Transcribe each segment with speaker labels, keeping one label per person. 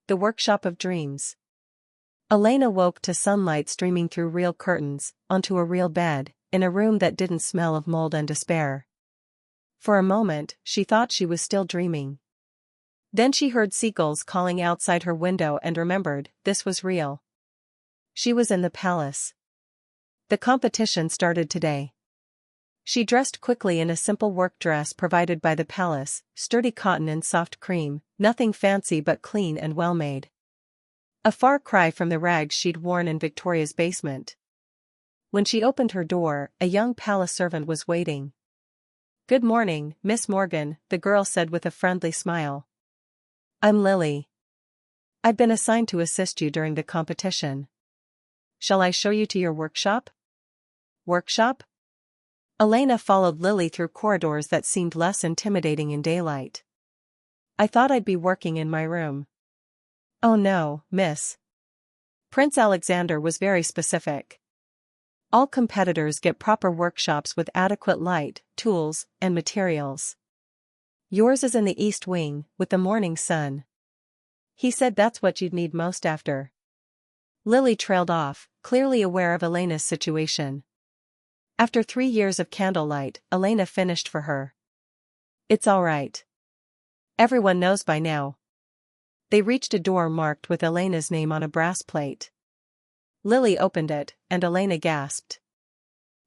Speaker 1: The workshop of dreams. Elena woke to sunlight streaming through real curtains, onto a real bed, in a room that didn't smell of mold and despair. For a moment, she thought she was still dreaming. Then she heard seagulls calling outside her window and remembered, this was real. She was in the palace. The competition started today. She dressed quickly in a simple work dress provided by the palace, sturdy cotton and soft cream, nothing fancy but clean and well-made. A far cry from the rags she'd worn in Victoria's basement. When she opened her door, a young palace servant was waiting. "Good morning, Miss Morgan," the girl said with a friendly smile. "I'm Lily. I've been assigned to assist you during the competition. Shall I show you to your workshop?" Workshop? Elena followed Lily through corridors that seemed less intimidating in daylight. "I thought I'd be working in my room." "Oh no, miss." Prince Alexander was very specific. All competitors get proper workshops with adequate light, tools, and materials. Yours is in the East Wing, with the morning sun. He said that's what you'd need most after. Lily trailed off, clearly aware of Elena's situation. After 3 years of candlelight, Elena finished for her. "It's all right. Everyone knows by now." They reached a door marked with Elena's name on a brass plate. Lily opened it, and Elena gasped.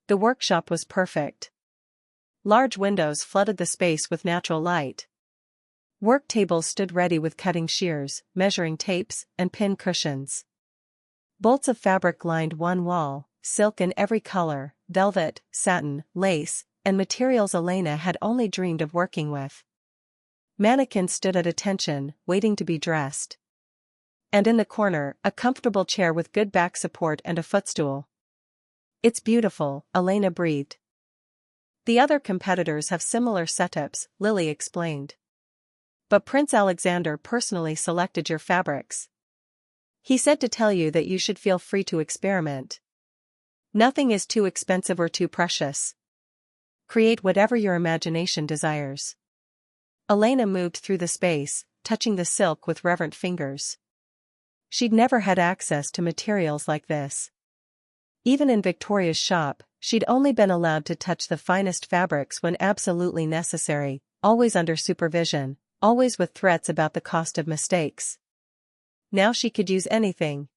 Speaker 1: The workshop was perfect. Large windows flooded the space with natural light. Work tables stood ready with cutting shears, measuring tapes, and pin cushions. Bolts of fabric lined one wall, silk in every color, velvet, satin, lace, and materials Elena had only dreamed of working with. Mannequins stood at attention, waiting to be dressed. And in the corner, a comfortable chair with good back support and a footstool. "It's beautiful," Elena breathed. "The other competitors have similar setups," Lily explained. "But Prince Alexander personally selected your fabrics. He said to tell you that you should feel free to experiment. Nothing is too expensive or too precious. Create whatever your imagination desires." Elena moved through the space, touching the silk with reverent fingers. She'd never had access to materials like this. Even in Victoria's shop, she'd only been allowed to touch the finest fabrics when absolutely necessary, always under supervision, always with threats about the cost of mistakes. Now she could use anything.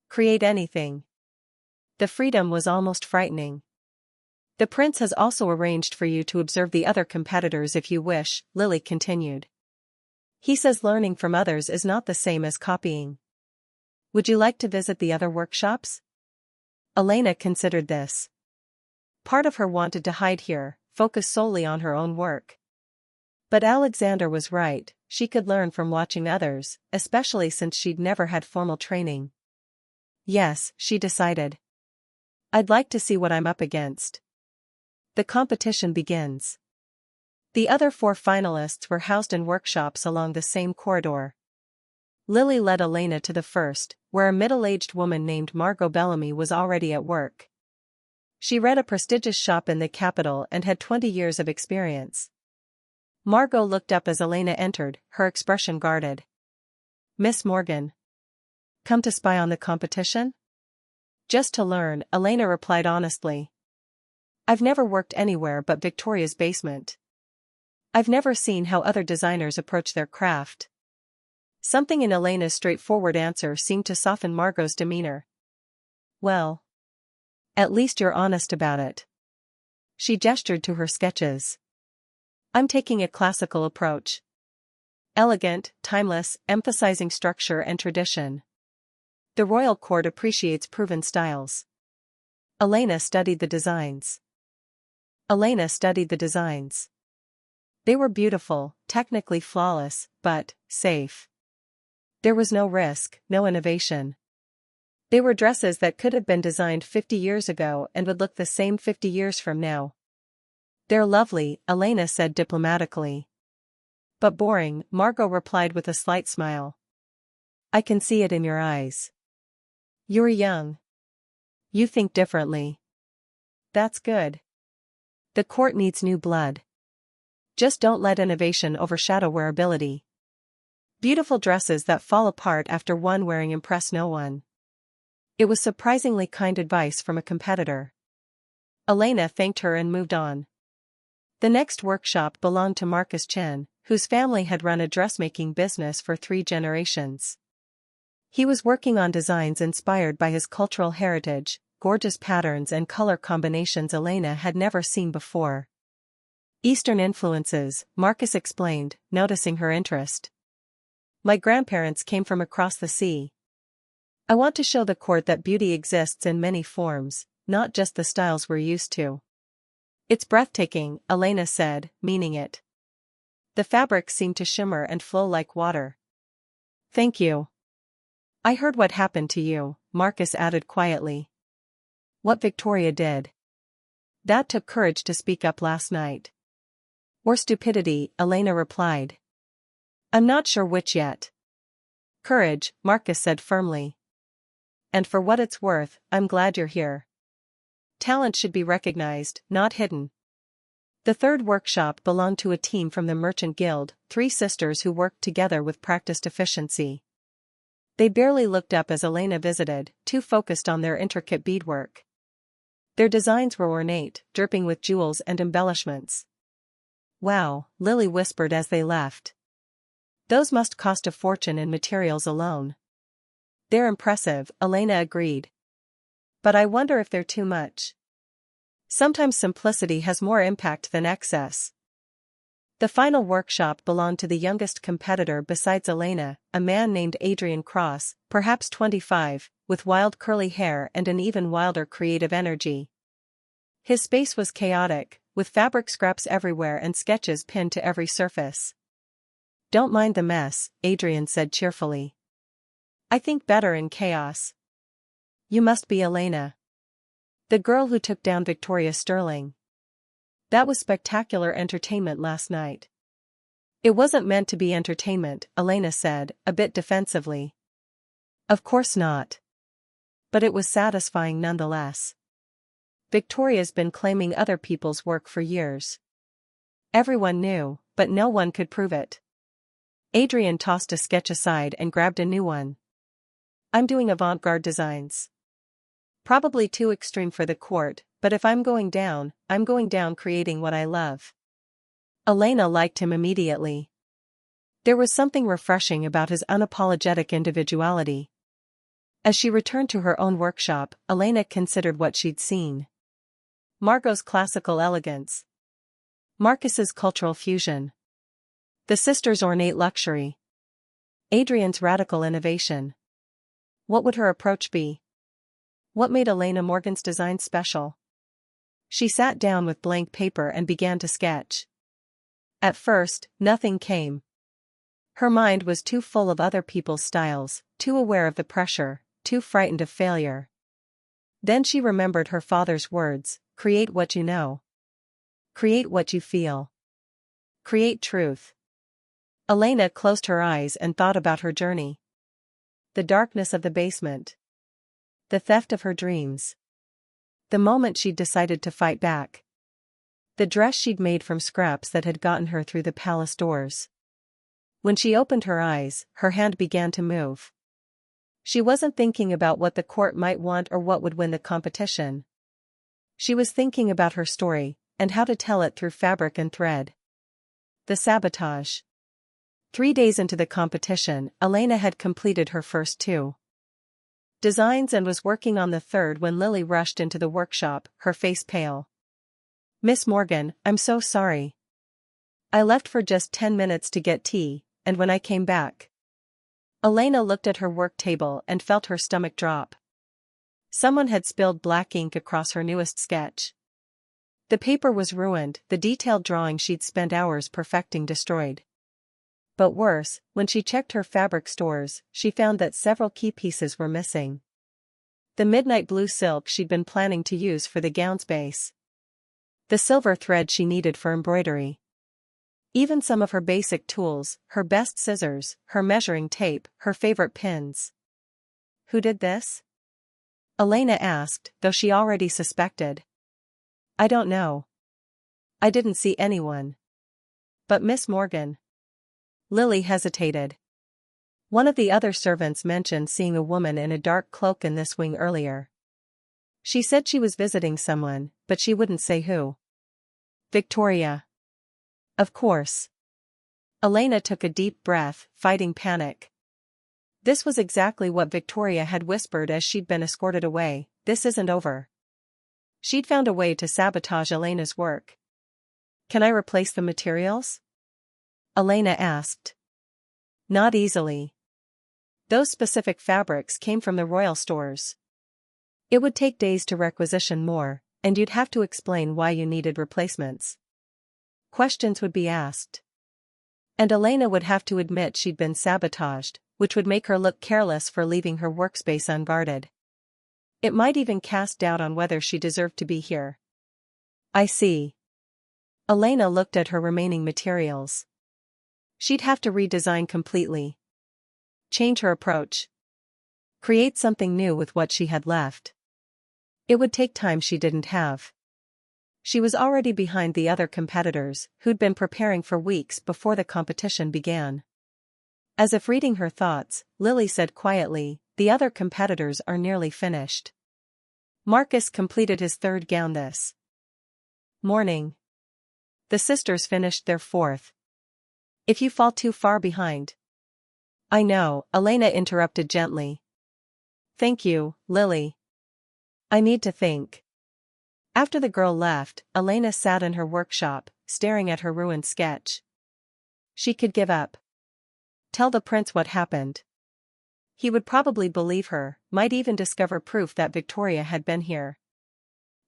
Speaker 1: Create anything. The freedom was almost frightening. "The prince has also arranged for you to observe the other competitors if you wish," Lily continued. "He says learning from others is not the same as copying. Would you like to visit the other workshops?" Elena considered this. Part of her wanted to hide here, focus solely on her own work. But Alexander was right, she could learn from watching others, especially since she'd never had formal training. "Yes," she decided. "I'd like to see what I'm up against." The competition begins. The other 4 finalists were housed in workshops along the same corridor. Lily led Elena to the first, where a middle-aged woman named Margot Bellamy was already at work. She ran a prestigious shop in the capital and had 20 years of experience. Margot looked up as Elena entered, her expression guarded. "Miss Morgan. Come to spy on the competition?" "Just to learn," Elena replied honestly. "I've never worked anywhere but Victoria's basement. I've never seen how other designers approach their craft." Something in Elena's straightforward answer seemed to soften Margot's demeanor. "Well, at least you're honest about it." She gestured to her sketches. "I'm taking a classical approach. Elegant, timeless, emphasizing structure and tradition. The royal court appreciates proven styles." Elena studied the designs. They were beautiful, technically flawless, but safe. There was no risk, no innovation. They were dresses that could have been designed 50 years ago and would look the same 50 years from now. "They're lovely," Elena said diplomatically. "But boring," Margot replied with a slight smile. "I can see it in your eyes. You're young. You think differently. That's good. The court needs new blood. Just don't let innovation overshadow wearability." Beautiful dresses that fall apart after one wearing impress no one. It was surprisingly kind advice from a competitor. Elena thanked her and moved on. The next workshop belonged to Marcus Chen, whose family had run a dressmaking business for 3 generations. He was working on designs inspired by his cultural heritage, gorgeous patterns and color combinations Elena had never seen before. Eastern influences, Marcus explained, noticing her interest. My grandparents came from across the sea. I want to show the court that beauty exists in many forms, not just the styles we're used to. It's breathtaking, Elena said, meaning it. The fabrics seemed to shimmer and flow like water. Thank you. I heard what happened to you, Marcus added quietly. What Victoria did. That took courage to speak up last night. Or stupidity, Elena replied. I'm not sure which yet. Courage, Marcus said firmly. And for what it's worth, I'm glad you're here. Talent should be recognized, not hidden. The third workshop belonged to a team from the Merchant Guild, 3 sisters who worked together with practiced efficiency. They barely looked up as Elena visited, too focused on their intricate beadwork. Their designs were ornate, dripping with jewels and embellishments. Wow, Lily whispered as they left. Those must cost a fortune in materials alone. They're impressive, Elena agreed. But I wonder if they're too much. Sometimes simplicity has more impact than excess. The final workshop belonged to the youngest competitor besides Elena, a man named Adrian Cross, perhaps 25, with wild curly hair and an even wilder creative energy. His space was chaotic, with fabric scraps everywhere and sketches pinned to every surface. Don't mind the mess, Adrian said cheerfully. I think better in chaos. You must be Elena. The girl who took down Victoria Sterling. That was spectacular entertainment last night. It wasn't meant to be entertainment, Elena said, a bit defensively. Of course not. But it was satisfying nonetheless. Victoria's been claiming other people's work for years. Everyone knew, but no one could prove it. Adrian tossed a sketch aside and grabbed a new one. I'm doing avant-garde designs. Probably too extreme for the court, but if I'm going down creating what I love. Elena liked him immediately. There was something refreshing about his unapologetic individuality. As she returned to her own workshop, Elena considered what she'd seen. Margot's classical elegance. Marcus's cultural fusion. The sisters' ornate luxury. Adrian's radical innovation. What would her approach be? What made Elena Morgan's design special? She sat down with blank paper and began to sketch. At first, nothing came. Her mind was too full of other people's styles, too aware of the pressure, too frightened of failure. Then she remembered her father's words, create what you know. Create what you feel. Create truth. Elena closed her eyes and thought about her journey. The darkness of the basement. The theft of her dreams. The moment she'd decided to fight back. The dress she'd made from scraps that had gotten her through the palace doors. When she opened her eyes, her hand began to move. She wasn't thinking about what the court might want or what would win the competition. She was thinking about her story, and how to tell it through fabric and thread. The sabotage. 3 days into the competition, Elena had completed her first 2 designs and was working on the third when Lily rushed into the workshop, her face pale. Miss Morgan, I'm so sorry. I left for just 10 minutes to get tea, and when I came back. Elena looked at her work table and felt her stomach drop. Someone had spilled black ink across her newest sketch. The paper was ruined, the detailed drawing she'd spent hours perfecting destroyed. But worse, when she checked her fabric stores, she found that several key pieces were missing. The midnight blue silk she'd been planning to use for the gown's base. The silver thread she needed for embroidery. Even some of her basic tools, her best scissors, her measuring tape, her favorite pins. Who did this? Elena asked, though she already suspected. I don't know. I didn't see anyone. But Miss Morgan. Lily hesitated. One of the other servants mentioned seeing a woman in a dark cloak in this wing earlier. She said she was visiting someone, but she wouldn't say who. Victoria. Of course. Elena took a deep breath, fighting panic. This was exactly what Victoria had whispered as she'd been escorted away. This isn't over. She'd found a way to sabotage Elena's work. Can I replace the materials? Elena asked. Not easily. Those specific fabrics came from the royal stores. It would take days to requisition more, and you'd have to explain why you needed replacements. Questions would be asked. And Elena would have to admit she'd been sabotaged, which would make her look careless for leaving her workspace unguarded. It might even cast doubt on whether she deserved to be here. I see. Elena looked at her remaining materials. She'd have to redesign completely. Change her approach. Create something new with what she had left. It would take time she didn't have. She was already behind the other competitors, who'd been preparing for weeks before the competition began. As if reading her thoughts, Lily said quietly, the other competitors are nearly finished. Marcus completed his third gown this morning. The sisters finished their fourth. If you fall too far behind. I know, Elena interrupted gently. Thank you, Lily. I need to think. After the girl left, Elena sat in her workshop, staring at her ruined sketch. She could give up. Tell the prince what happened. He would probably believe her, might even discover proof that Victoria had been here.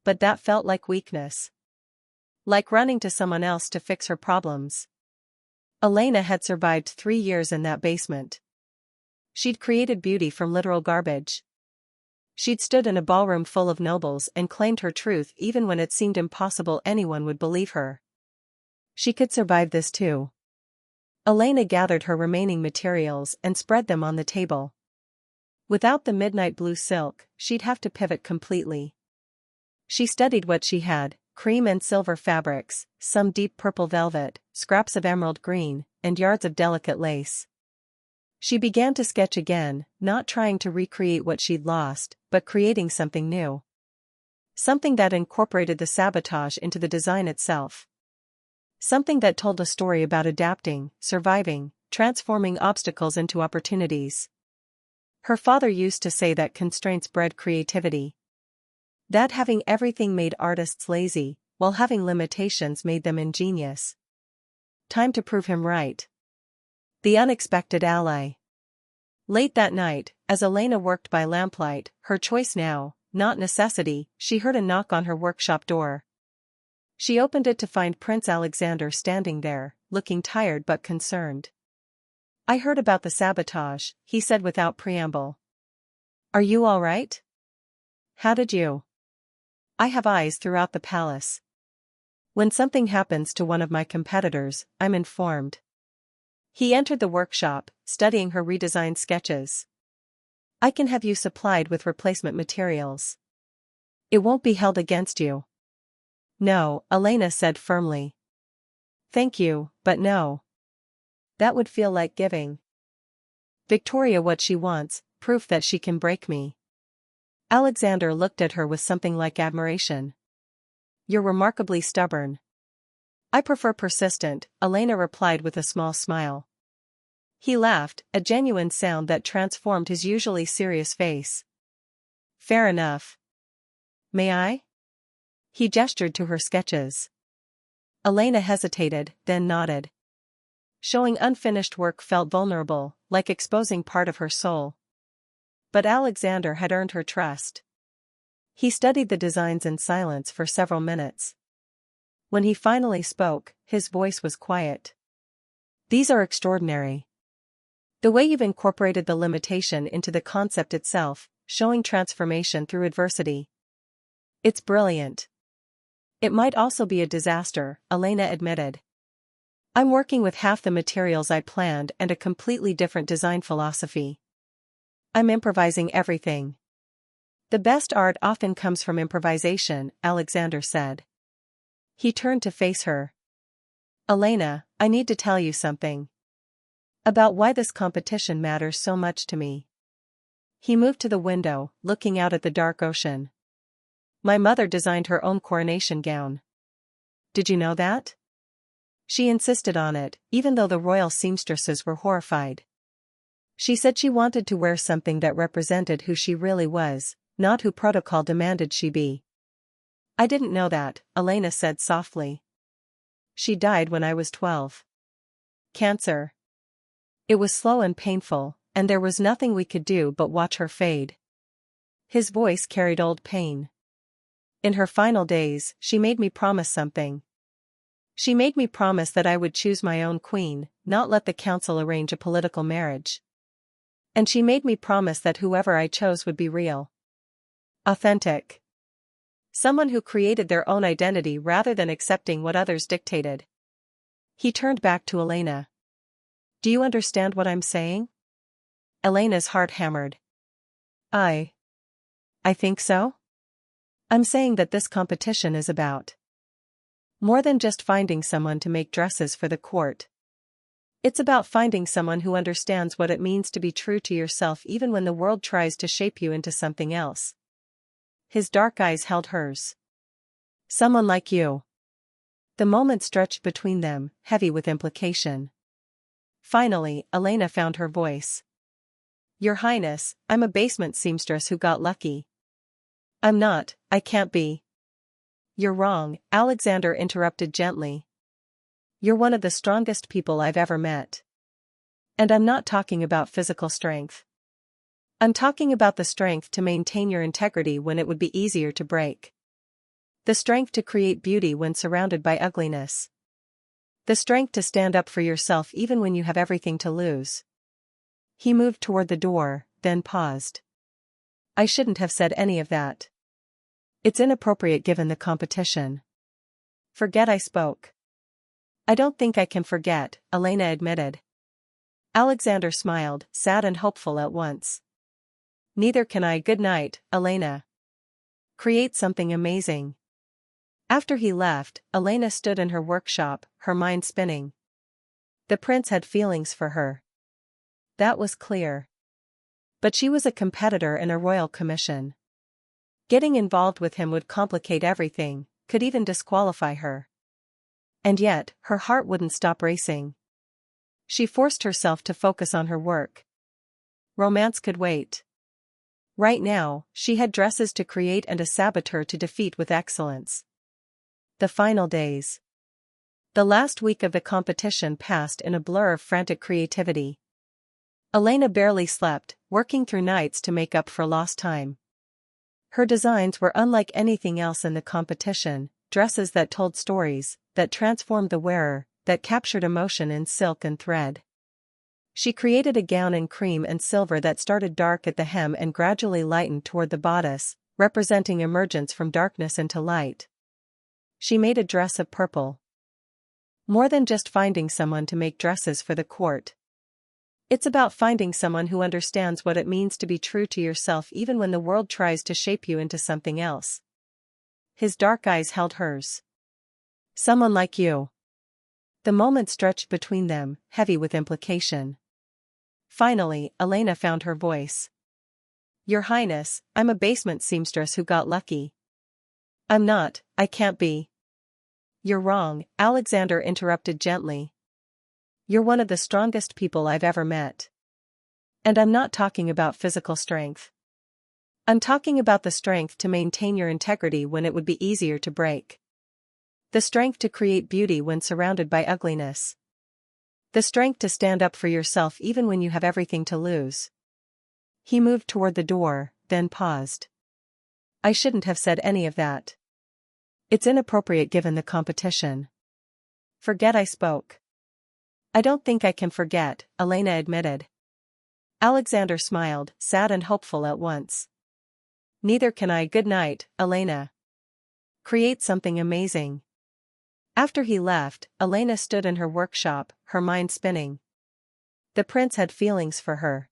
Speaker 1: But that felt like weakness. Like running to someone else to fix her problems. Elena had survived 3 years in that basement. She'd created beauty from literal garbage. She'd stood in a ballroom full of nobles and claimed her truth even when it seemed impossible anyone would believe her. She could survive this too. Elena gathered her remaining materials and spread them on the table. Without the midnight blue silk, she'd have to pivot completely. She studied what she had: cream and silver fabrics, some deep purple velvet, scraps of emerald green, and yards of delicate lace. She began to sketch again, not trying to recreate what she'd lost, but creating something new. Something that incorporated the sabotage into the design itself. Something that told a story about adapting, surviving, transforming obstacles into opportunities. Her father used to say that constraints bred creativity. That having everything made artists lazy, while having limitations made them ingenious. Time to prove him right. The unexpected ally. Late that night, as Elena worked by lamplight, her choice now, not necessity, she heard a knock on her workshop door. She opened it to find Prince Alexander standing there, looking tired but concerned. I heard about the sabotage, he said without preamble. Are you all right? How did you? I have eyes throughout the palace. When something happens to one of my competitors, I'm informed. He entered the workshop, studying her redesigned sketches. I can have you supplied with replacement materials. It won't be held against you. No, Elena said firmly. Thank you, but no. That would feel like giving Victoria what she wants, proof that she can break me. Alexander looked at her with something like admiration. You're remarkably stubborn. I prefer persistent, Elena replied with a small smile. He laughed, a genuine sound that transformed his usually serious face. Fair enough. May I? He gestured to her sketches. Elena hesitated, then nodded. Showing unfinished work felt vulnerable, like exposing part of her soul. But Alexander had earned her trust. He studied the designs in silence for several minutes. When he finally spoke, his voice was quiet. These are extraordinary. The way you've incorporated the limitation into the concept itself, showing transformation through adversity. It's brilliant. It might also be a disaster, Elena admitted. I'm working with half the materials I planned and a completely different design philosophy. I'm improvising everything. The best art often comes from improvisation, Alexander said. He turned to face her. Elena, I need to tell you something. About why this competition matters so much to me. He moved to the window, looking out at the dark ocean. My mother designed her own coronation gown. Did you know that? She insisted on it, even though the royal seamstresses were horrified. She said she wanted to wear something that represented who she really was, not who protocol demanded she be. I didn't know that, Elena said softly. She died when I was 12. Cancer. It was slow and painful, and there was nothing we could do but watch her fade. His voice carried old pain. In her final days, she made me promise something. She made me promise that I would choose my own queen, not let the council arrange a political marriage. And she made me promise that whoever I chose would be real. Authentic. Someone who created their own identity rather than accepting what others dictated. He turned back to Elena. Do you understand what I'm saying? Elena's heart hammered. I think so? I'm saying that this competition is about more than just finding someone to make dresses for the court. It's about finding someone who understands what it means to be true to yourself even when the world tries to shape you into something else. His dark eyes held hers. Someone like you. The moment stretched between them, heavy with implication. Finally, Elena found her voice. Your Highness, I'm a basement seamstress who got lucky. I'm not, I can't be. You're wrong, Alexander interrupted gently. You're one of the strongest people I've ever met. And I'm not talking about physical strength. I'm talking about the strength to maintain your integrity when it would be easier to break. The strength to create beauty when surrounded by ugliness. The strength to stand up for yourself even when you have everything to lose. He moved toward the door, then paused. I shouldn't have said any of that. It's inappropriate given the competition. Forget I spoke. I don't think I can forget, Elena admitted. Alexander smiled, sad and hopeful at once. Neither can I. Good night, Elena. Create something amazing. After he left, Elena stood in her workshop, her mind spinning. The prince had feelings for her. That was clear. But she was a competitor in a royal commission. Getting involved with him would complicate everything, could even disqualify her. And yet, her heart wouldn't stop racing. She forced herself to focus on her work. Romance could wait. Right now, she had dresses to create and a saboteur to defeat with excellence. The final days. The last week of the competition passed in a blur of frantic creativity. Elena barely slept, working through nights to make up for lost time. Her designs were unlike anything else in the competition, dresses that told stories, that transformed the wearer, that captured emotion in silk and thread. She created a gown in cream and silver that started dark at the hem and gradually lightened toward the bodice, representing emergence from darkness into light. She made a dress of purple. More than just finding someone to make dresses for the court. It's about finding someone who understands what it means to be true to yourself even when the world tries to shape you into something else. His dark eyes held hers. Someone like you. The moment stretched between them, heavy with implication. Finally, Elena found her voice. Your Highness, I'm a basement seamstress who got lucky. I'm not, I can't be. You're wrong, Alexander interrupted gently. You're one of the strongest people I've ever met. And I'm not talking about physical strength. I'm talking about the strength to maintain your integrity when it would be easier to break. The strength to create beauty when surrounded by ugliness. The strength to stand up for yourself even when you have everything to lose. He moved toward the door, then paused. I shouldn't have said any of that. It's inappropriate given the competition. Forget I spoke. I don't think I can forget, Elena admitted. Alexander smiled, sad and hopeful at once. Neither can I. Good night, Elena. Create something amazing. After he left, Elena stood in her workshop, her mind spinning. The prince had feelings for her.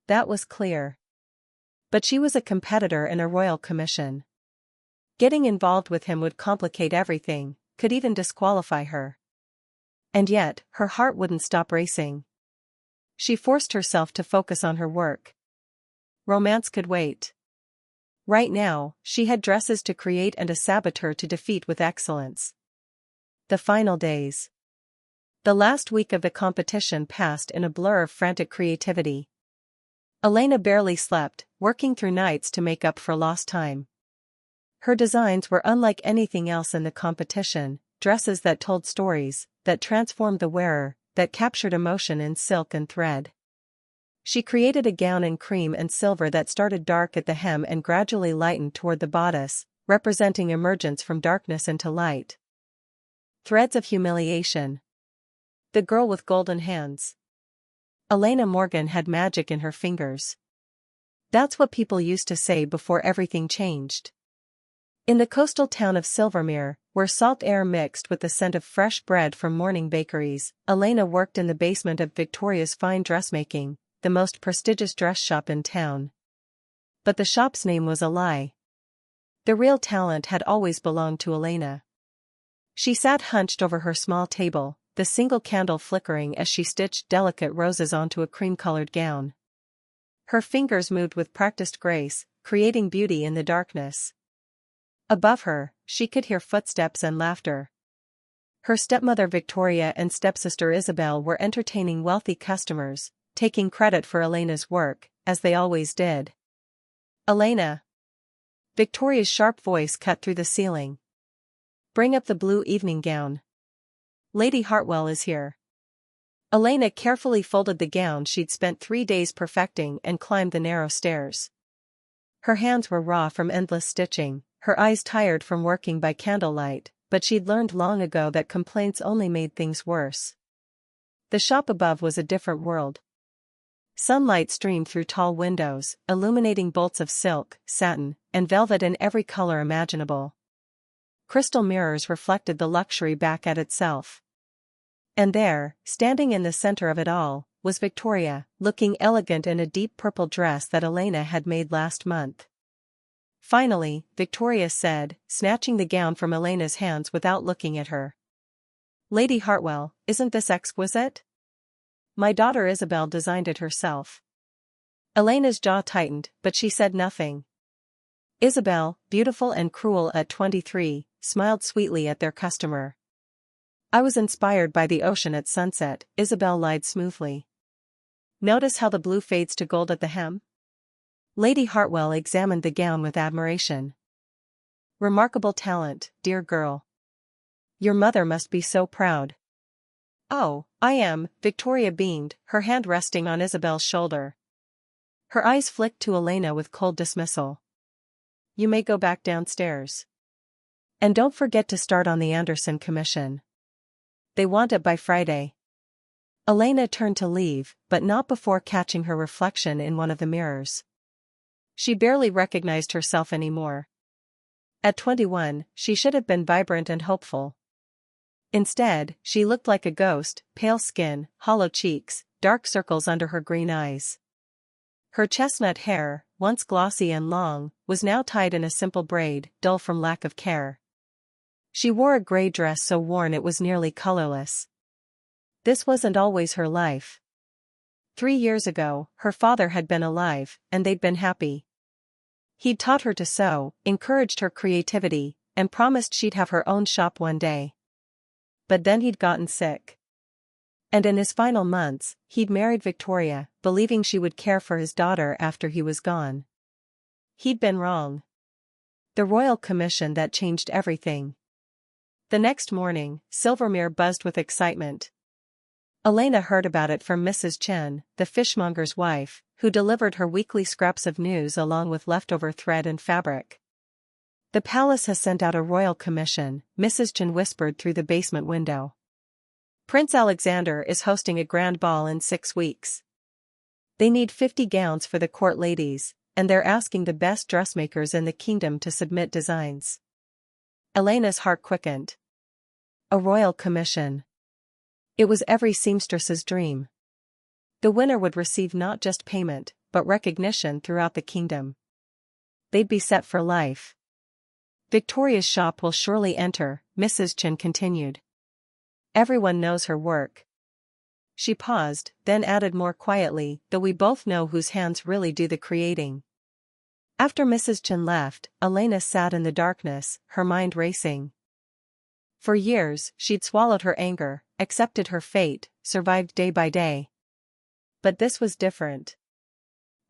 Speaker 1: That was clear. But she was a competitor in a royal commission. Getting involved with him would complicate everything, could even disqualify her. And yet, her heart wouldn't stop racing. She forced herself to focus on her work. Romance could wait. Right now, she had dresses to create and a saboteur to defeat with excellence. The final days. The last week of the competition passed in a blur of frantic creativity. Elena barely slept, working through nights to make up for lost time. Her designs were unlike anything else in the competition, dresses that told stories, that transformed the wearer, that captured emotion in silk and thread. She created a gown in cream and silver that started dark at the hem and gradually lightened toward the bodice, representing emergence from darkness into light. Threads of humiliation. The girl with golden hands. Elena Morgan had magic in her fingers. That's what people used to say before everything changed. In the coastal town of Silvermere, where salt air mixed with the scent of fresh bread from morning bakeries, Elena worked in the basement of Victoria's Fine Dressmaking, the most prestigious dress shop in town. But the shop's name was a lie. The real talent had always belonged to Elena. She sat hunched over her small table, the single candle flickering as she stitched delicate roses onto a cream-colored gown. Her fingers moved with practiced grace, creating beauty in the darkness. Above her, she could hear footsteps and laughter. Her stepmother Victoria and stepsister Isabel were entertaining wealthy customers, taking credit for Elena's work, as they always did. Elena. Victoria's sharp voice cut through the ceiling. Bring up the blue evening gown. Lady Hartwell is here. Elena carefully folded the gown she'd spent 3 days perfecting and climbed the narrow stairs. Her hands were raw from endless stitching, her eyes tired from working by candlelight, but she'd learned long ago that complaints only made things worse. The shop above was a different world. Sunlight streamed through tall windows, illuminating bolts of silk, satin, and velvet in every color imaginable. Crystal mirrors reflected the luxury back at itself. And there, standing in the center of it all, was Victoria, looking elegant in a deep purple dress that Elena had made last month. Finally, Victoria said, snatching the gown from Elena's hands without looking at her. Lady Hartwell, isn't this exquisite? My daughter Isabel designed it herself. Elena's jaw tightened, but she said nothing. Isabel, beautiful and cruel at 23, smiled sweetly at their customer. I was inspired by the ocean at sunset, Isabel lied smoothly. Notice how the blue fades to gold at the hem? Lady Hartwell examined the gown with admiration. Remarkable talent, dear girl. Your mother must be so proud. Oh, I am, Victoria beamed, her hand resting on Isabel's shoulder. Her eyes flicked to Elena with cold dismissal. You may go back downstairs. And don't forget to start on the Anderson commission. They want it by Friday. Elena turned to leave, but not before catching her reflection in one of the mirrors. She barely recognized herself anymore. At 21, she should have been vibrant and hopeful. Instead, she looked like a ghost, pale skin, hollow cheeks, dark circles under her green eyes. Her chestnut hair, once glossy and long, was now tied in a simple braid, dull from lack of care. She wore a gray dress so worn it was nearly colorless. This wasn't always her life. 3 years ago, her father had been alive, and they'd been happy. He'd taught her to sew, encouraged her creativity, and promised she'd have her own shop one day. But then he'd gotten sick. And in his final months, he'd married Victoria, believing she would care for his daughter after he was gone. He'd been wrong. The royal commission that changed everything. The next morning, Silvermere buzzed with excitement. Elena heard about it from Mrs. Chen, the fishmonger's wife, who delivered her weekly scraps of news along with leftover thread and fabric. The palace has sent out a royal commission, Mrs. Chen whispered through the basement window. Prince Alexander is hosting a grand ball in 6 weeks. They need 50 gowns for the court ladies, and they're asking the best dressmakers in the kingdom to submit designs. Elena's heart quickened. A royal commission. It was every seamstress's dream. The winner would receive not just payment, but recognition throughout the kingdom. They'd be set for life. Victoria's shop will surely enter, Mrs. Chen continued. Everyone knows her work. She paused, then added more quietly, though we both know whose hands really do the creating. After Mrs. Chen left, Elena sat in the darkness, her mind racing. For years, she'd swallowed her anger, accepted her fate, survived day by day. But this was different.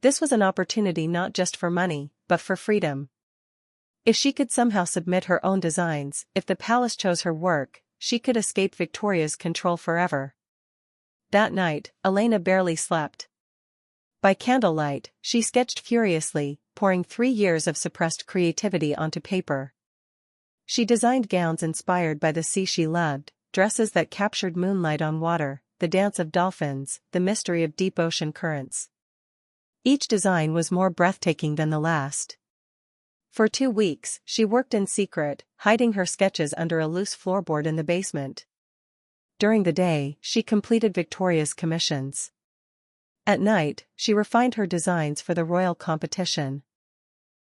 Speaker 1: This was an opportunity not just for money, but for freedom. If she could somehow submit her own designs, if the palace chose her work, she could escape Victoria's control forever. That night, Elena barely slept. By candlelight, she sketched furiously, pouring 3 years of suppressed creativity onto paper. She designed gowns inspired by the sea she loved, dresses that captured moonlight on water, the dance of dolphins, the mystery of deep ocean currents. Each design was more breathtaking than the last. For 2 weeks, she worked in secret, hiding her sketches under a loose floorboard in the basement. During the day, she completed Victoria's commissions. At night, she refined her designs for the royal competition.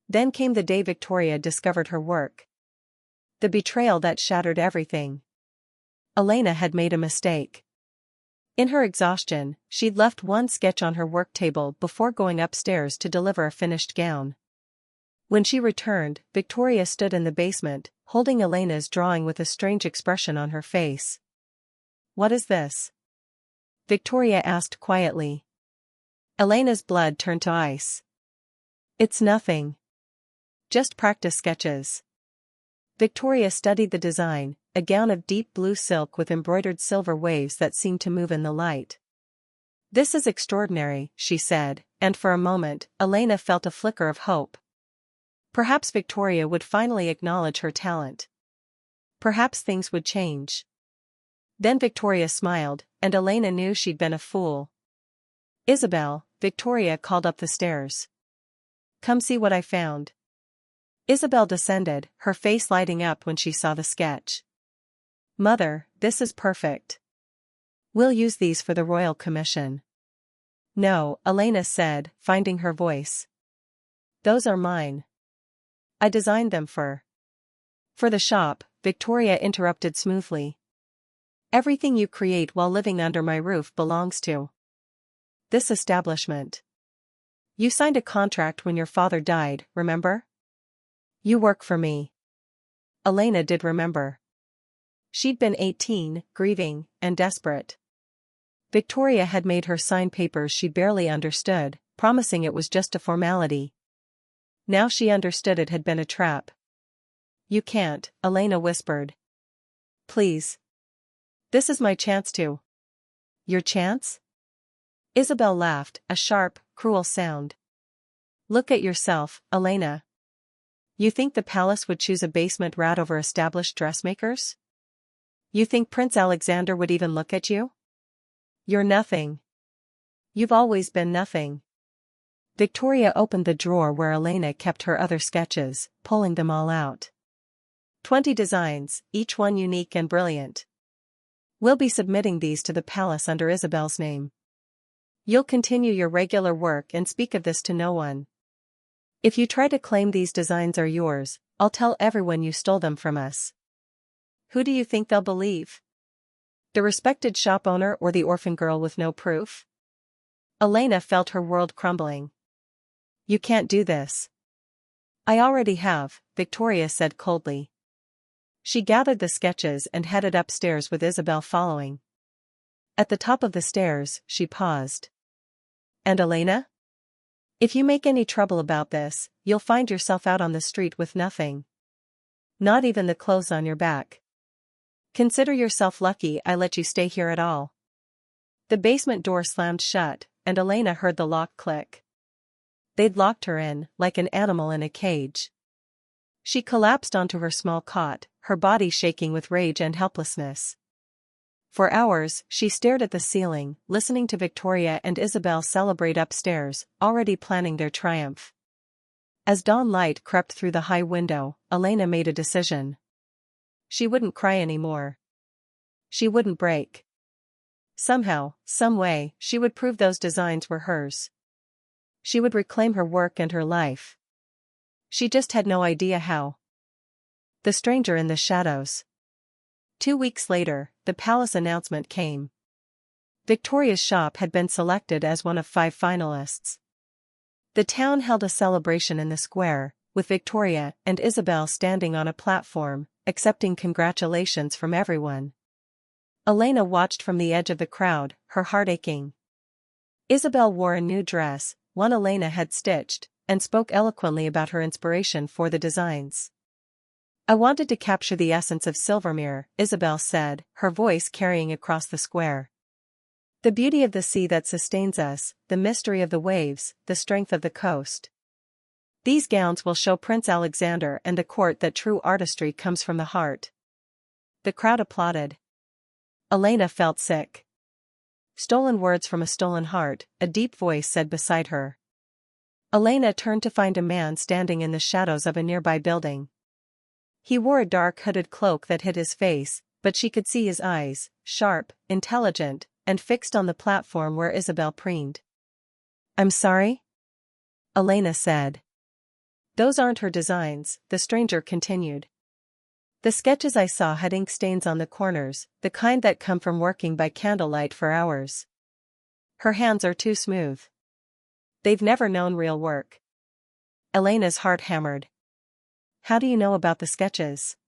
Speaker 1: Then came the day Victoria discovered her work. The betrayal that shattered everything. Elena had made a mistake. In her exhaustion, she'd left one sketch on her work table before going upstairs to deliver a finished gown. When she returned, Victoria stood in the basement, holding Elena's drawing with a strange expression on her face. "What is this?" Victoria asked quietly. Elena's blood turned to ice. "It's nothing. Just practice sketches." Victoria studied the design, a gown of deep blue silk with embroidered silver waves that seemed to move in the light. "This is extraordinary," she said, and for a moment, Elena felt a flicker of hope. Perhaps Victoria would finally acknowledge her talent. Perhaps things would change. Then Victoria smiled, and Elena knew she'd been a fool. "Isabel," Victoria called up the stairs. "Come see what I found." Isabel descended, her face lighting up when she saw the sketch. "Mother, this is perfect. We'll use these for the royal commission." "No," Elena said, finding her voice. "Those are mine. I designed them for the shop," Victoria interrupted smoothly. "Everything you create while living under my roof belongs to this establishment. You signed a contract when your father died, remember? You work for me." Elena did remember. She'd been 18, grieving, and desperate. Victoria had made her sign papers she barely understood, promising it was just a formality. Now she understood it had been a trap. "You can't," Elena whispered. "Please. This is my chance to." "Your chance?" Isabel laughed, a sharp, cruel sound. "Look at yourself, Elena. You think the palace would choose a basement rat over established dressmakers? You think Prince Alexander would even look at you? You're nothing. You've always been nothing." Victoria opened the drawer where Elena kept her other sketches, pulling them all out. 20 designs, each one unique and brilliant. "We'll be submitting these to the palace under Isabel's name. You'll continue your regular work and speak of this to no one. If you try to claim these designs are yours, I'll tell everyone you stole them from us." Who do you think they'll believe? The respected shop owner or the orphan girl with no proof? Elena felt her world crumbling. "You can't do this." "I already have," Victoria said coldly. She gathered the sketches and headed upstairs with Isabel following. At the top of the stairs, she paused. "And Elena? If you make any trouble about this, you'll find yourself out on the street with nothing. Not even the clothes on your back. Consider yourself lucky I let you stay here at all." The basement door slammed shut, and Elena heard the lock click. They'd locked her in, like an animal in a cage. She collapsed onto her small cot, her body shaking with rage and helplessness. For hours, she stared at the ceiling, listening to Victoria and Isabel celebrate upstairs, already planning their triumph. As dawn light crept through the high window, Elena made a decision. She wouldn't cry anymore. She wouldn't break. Somehow, some way, she would prove those designs were hers. She would reclaim her work and her life. She just had no idea how. The stranger in the shadows. 2 weeks later, the palace announcement came. Victoria's shop had been selected as one of 5 finalists. The town held a celebration in the square, with Victoria and Isabel standing on a platform, accepting congratulations from everyone. Elena watched from the edge of the crowd, her heart aching. Isabel wore a new dress, one Elena had stitched, and spoke eloquently about her inspiration for the designs. "I wanted to capture the essence of Silvermere," Isabel said, her voice carrying across the square. "The beauty of the sea that sustains us, the mystery of the waves, the strength of the coast. These gowns will show Prince Alexander and the court that true artistry comes from the heart." The crowd applauded. Elena felt sick. "Stolen words from a stolen heart," a deep voice said beside her. Elena turned to find a man standing in the shadows of a nearby building. He wore a dark hooded cloak that hid his face, but she could see his eyes, sharp, intelligent, and fixed on the platform where Isabel preened. "I'm sorry?" Elena said. "Those aren't her designs," the stranger continued. "The sketches I saw had ink stains on the corners, the kind that come from working by candlelight for hours. Her hands are too smooth. They've never known real work." Elena's heart hammered. "How do you know about the sketches?"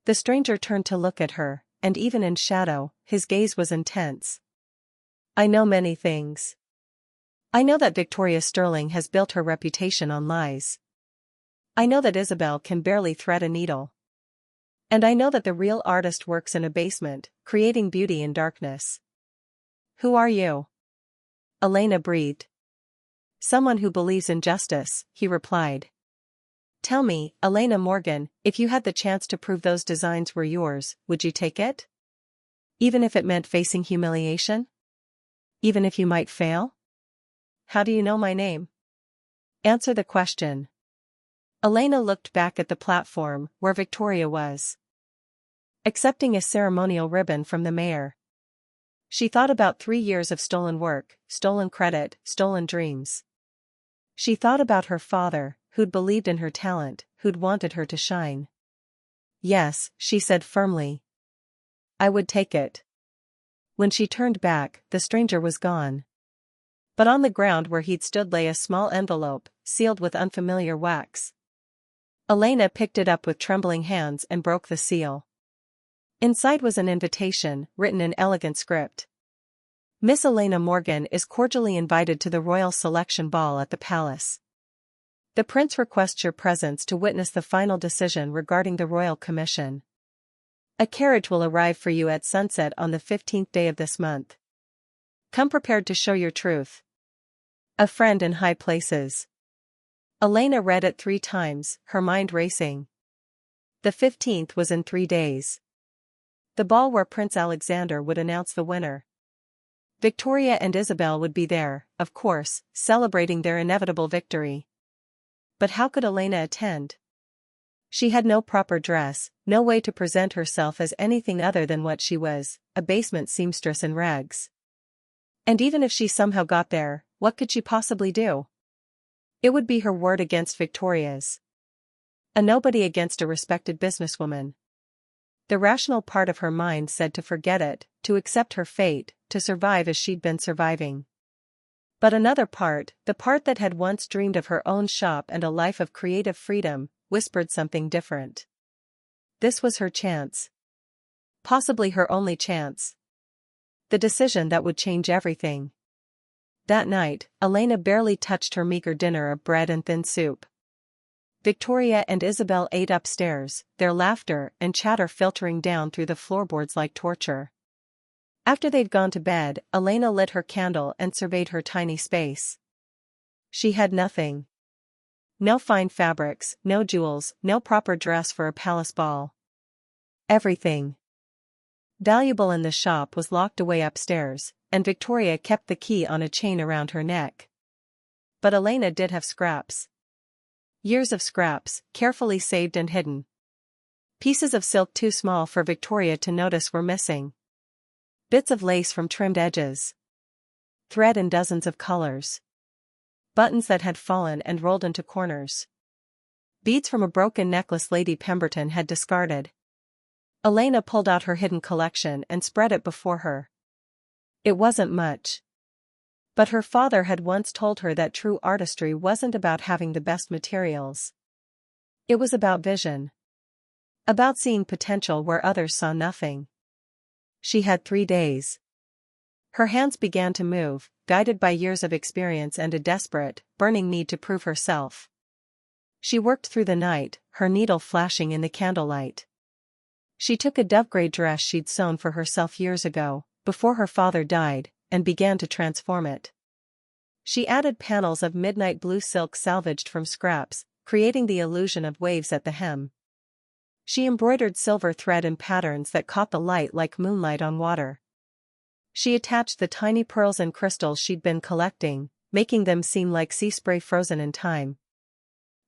Speaker 1: The stranger turned to look at her, and even in shadow, his gaze was intense. "I know many things. I know that Victoria Sterling has built her reputation on lies. I know that Isabel can barely thread a needle. And I know that the real artist works in a basement, creating beauty in darkness." "Who are you?" Elena breathed. "Someone who believes in justice," he replied. "Tell me, Elena Morgan, if you had the chance to prove those designs were yours, would you take it? Even if it meant facing humiliation? Even if you might fail?" "How do you know my name?" "Answer the question." Elena looked back at the platform, where Victoria was accepting a ceremonial ribbon from the mayor. She thought about 3 years of stolen work, stolen credit, stolen dreams. She thought about her father, who'd believed in her talent, who'd wanted her to shine. "Yes," she said firmly. "I would take it." When she turned back, the stranger was gone. But on the ground where he'd stood lay a small envelope, sealed with unfamiliar wax. Elena picked it up with trembling hands and broke the seal. Inside was an invitation, written in elegant script. "Miss Elena Morgan is cordially invited to the Royal Selection Ball at the Palace. The Prince requests your presence to witness the final decision regarding the Royal Commission. A carriage will arrive for you at sunset on the 15th day of this month. Come prepared to show your truth. A friend in high places." Elena read it 3 times, her mind racing. The 15th was in 3 days. The ball where Prince Alexander would announce the winner. Victoria and Isabel would be there, of course, celebrating their inevitable victory. But how could Elena attend? She had no proper dress, no way to present herself as anything other than what she was, a basement seamstress in rags. And even if she somehow got there, what could she possibly do? It would be her word against Victoria's. A nobody against a respected businesswoman. The rational part of her mind said to forget it, to accept her fate, to survive as she'd been surviving. But another part, the part that had once dreamed of her own shop and a life of creative freedom, whispered something different. This was her chance. Possibly her only chance. The decision that would change everything. That night, Elena barely touched her meager dinner of bread and thin soup. Victoria and Isabel ate upstairs, their laughter and chatter filtering down through the floorboards like torture. After they'd gone to bed, Elena lit her candle and surveyed her tiny space. She had nothing. No fine fabrics, no jewels, no proper dress for a palace ball. Everything valuable in the shop was locked away upstairs, and Victoria kept the key on a chain around her neck. But Elena did have scraps. Years of scraps, carefully saved and hidden. Pieces of silk too small for Victoria to notice were missing. Bits of lace from trimmed edges. Thread in dozens of colors. Buttons that had fallen and rolled into corners. Beads from a broken necklace Lady Pemberton had discarded. Elena pulled out her hidden collection and spread it before her. It wasn't much. But her father had once told her that true artistry wasn't about having the best materials. It was about vision. About seeing potential where others saw nothing. She had 3 days. Her hands began to move, guided by years of experience and a desperate, burning need to prove herself. She worked through the night, her needle flashing in the candlelight. She took a dove-gray dress she'd sewn for herself years ago, before her father died, and began to transform it. She added panels of midnight blue silk salvaged from scraps, creating the illusion of waves at the hem. She embroidered silver thread in patterns that caught the light like moonlight on water. She attached the tiny pearls and crystals she'd been collecting, making them seem like sea spray frozen in time.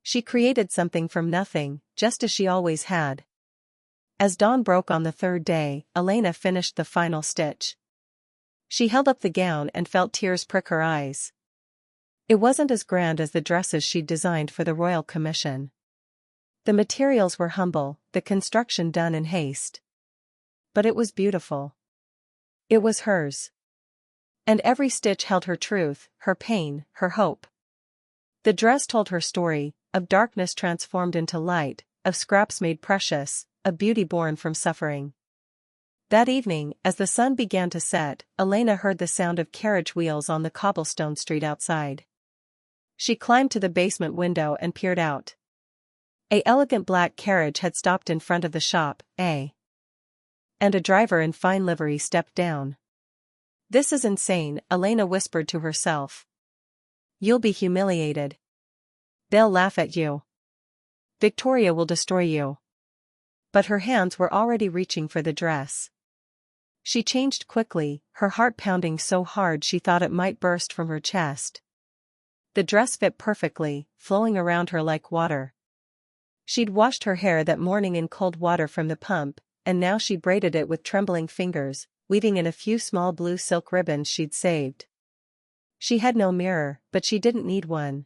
Speaker 1: She created something from nothing, just as she always had. As dawn broke on the 3rd day, Elena finished the final stitch. She held up the gown and felt tears prick her eyes. It wasn't as grand as the dresses she'd designed for the royal commission. The materials were humble, the construction done in haste. But it was beautiful. It was hers. And every stitch held her truth, her pain, her hope. The dress told her story, of darkness transformed into light, of scraps made precious, of beauty born from suffering. That evening, as the sun began to set, Elena heard the sound of carriage wheels on the cobblestone street outside. She climbed to the basement window and peered out. An elegant black carriage had stopped in front of the shop, and a driver in fine livery stepped down. "This is insane," Elena whispered to herself. "You'll be humiliated. They'll laugh at you. Victoria will destroy you." But her hands were already reaching for the dress. She changed quickly, her heart pounding so hard she thought it might burst from her chest. The dress fit perfectly, flowing around her like water. She'd washed her hair that morning in cold water from the pump, and now she braided it with trembling fingers, weaving in a few small blue silk ribbons she'd saved. She had no mirror, but she didn't need one.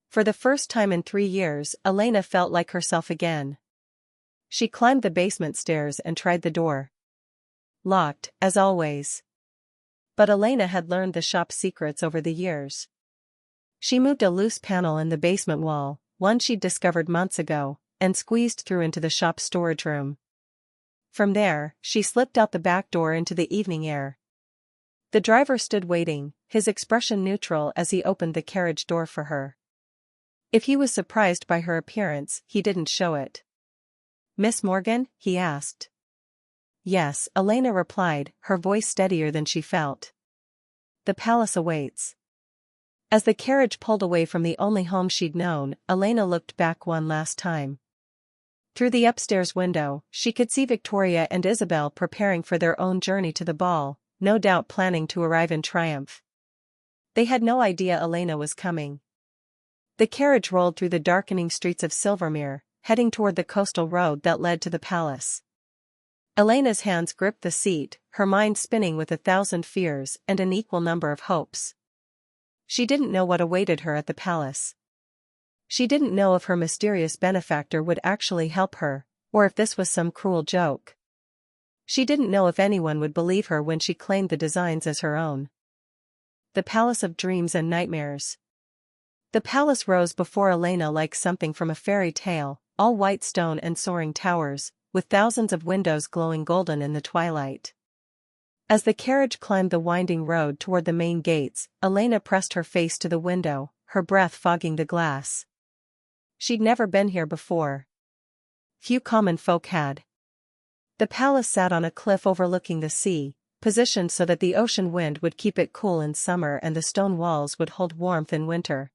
Speaker 1: For the first time in 3 years, Elena felt like herself again. She climbed the basement stairs and tried the door. Locked, as always. But Elena had learned the shop's secrets over the years. She moved a loose panel in the basement wall, one she'd discovered months ago, and squeezed through into the shop's storage room. From there, she slipped out the back door into the evening air. The driver stood waiting, his expression neutral as he opened the carriage door for her. If he was surprised by her appearance, he didn't show it. "Miss Morgan?" he asked. "Yes," Elena replied, her voice steadier than she felt. "The palace awaits." As the carriage pulled away from the only home she'd known, Elena looked back one last time. Through the upstairs window, she could see Victoria and Isabel preparing for their own journey to the ball, no doubt planning to arrive in triumph. They had no idea Elena was coming. The carriage rolled through the darkening streets of Silvermere, heading toward the coastal road that led to the palace. Elena's hands gripped the seat, her mind spinning with 1,000 fears and an equal number of hopes. She didn't know what awaited her at the palace. She didn't know if her mysterious benefactor would actually help her, or if this was some cruel joke. She didn't know if anyone would believe her when she claimed the designs as her own. The palace of dreams and nightmares. The palace rose before Elena like something from a fairy tale, all white stone and soaring towers, with thousands of windows glowing golden in the twilight. As the carriage climbed the winding road toward the main gates, Elena pressed her face to the window, her breath fogging the glass. She'd never been here before. Few common folk had. The palace sat on a cliff overlooking the sea, positioned so that the ocean wind would keep it cool in summer and the stone walls would hold warmth in winter.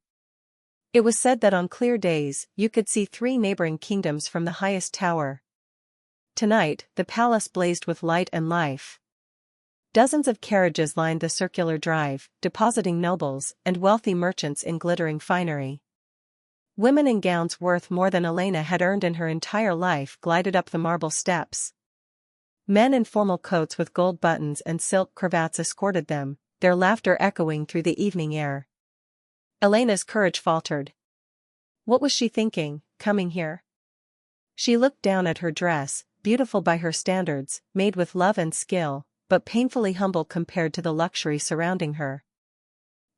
Speaker 1: It was said that on clear days, you could see 3 neighboring kingdoms from the highest tower. Tonight, the palace blazed with light and life. Dozens of carriages lined the circular drive, depositing nobles and wealthy merchants in glittering finery. Women in gowns worth more than Elena had earned in her entire life glided up the marble steps. Men in formal coats with gold buttons and silk cravats escorted them, their laughter echoing through the evening air. Elena's courage faltered. What was she thinking, coming here? She looked down at her dress, beautiful by her standards, made with love and skill, but painfully humble compared to the luxury surrounding her.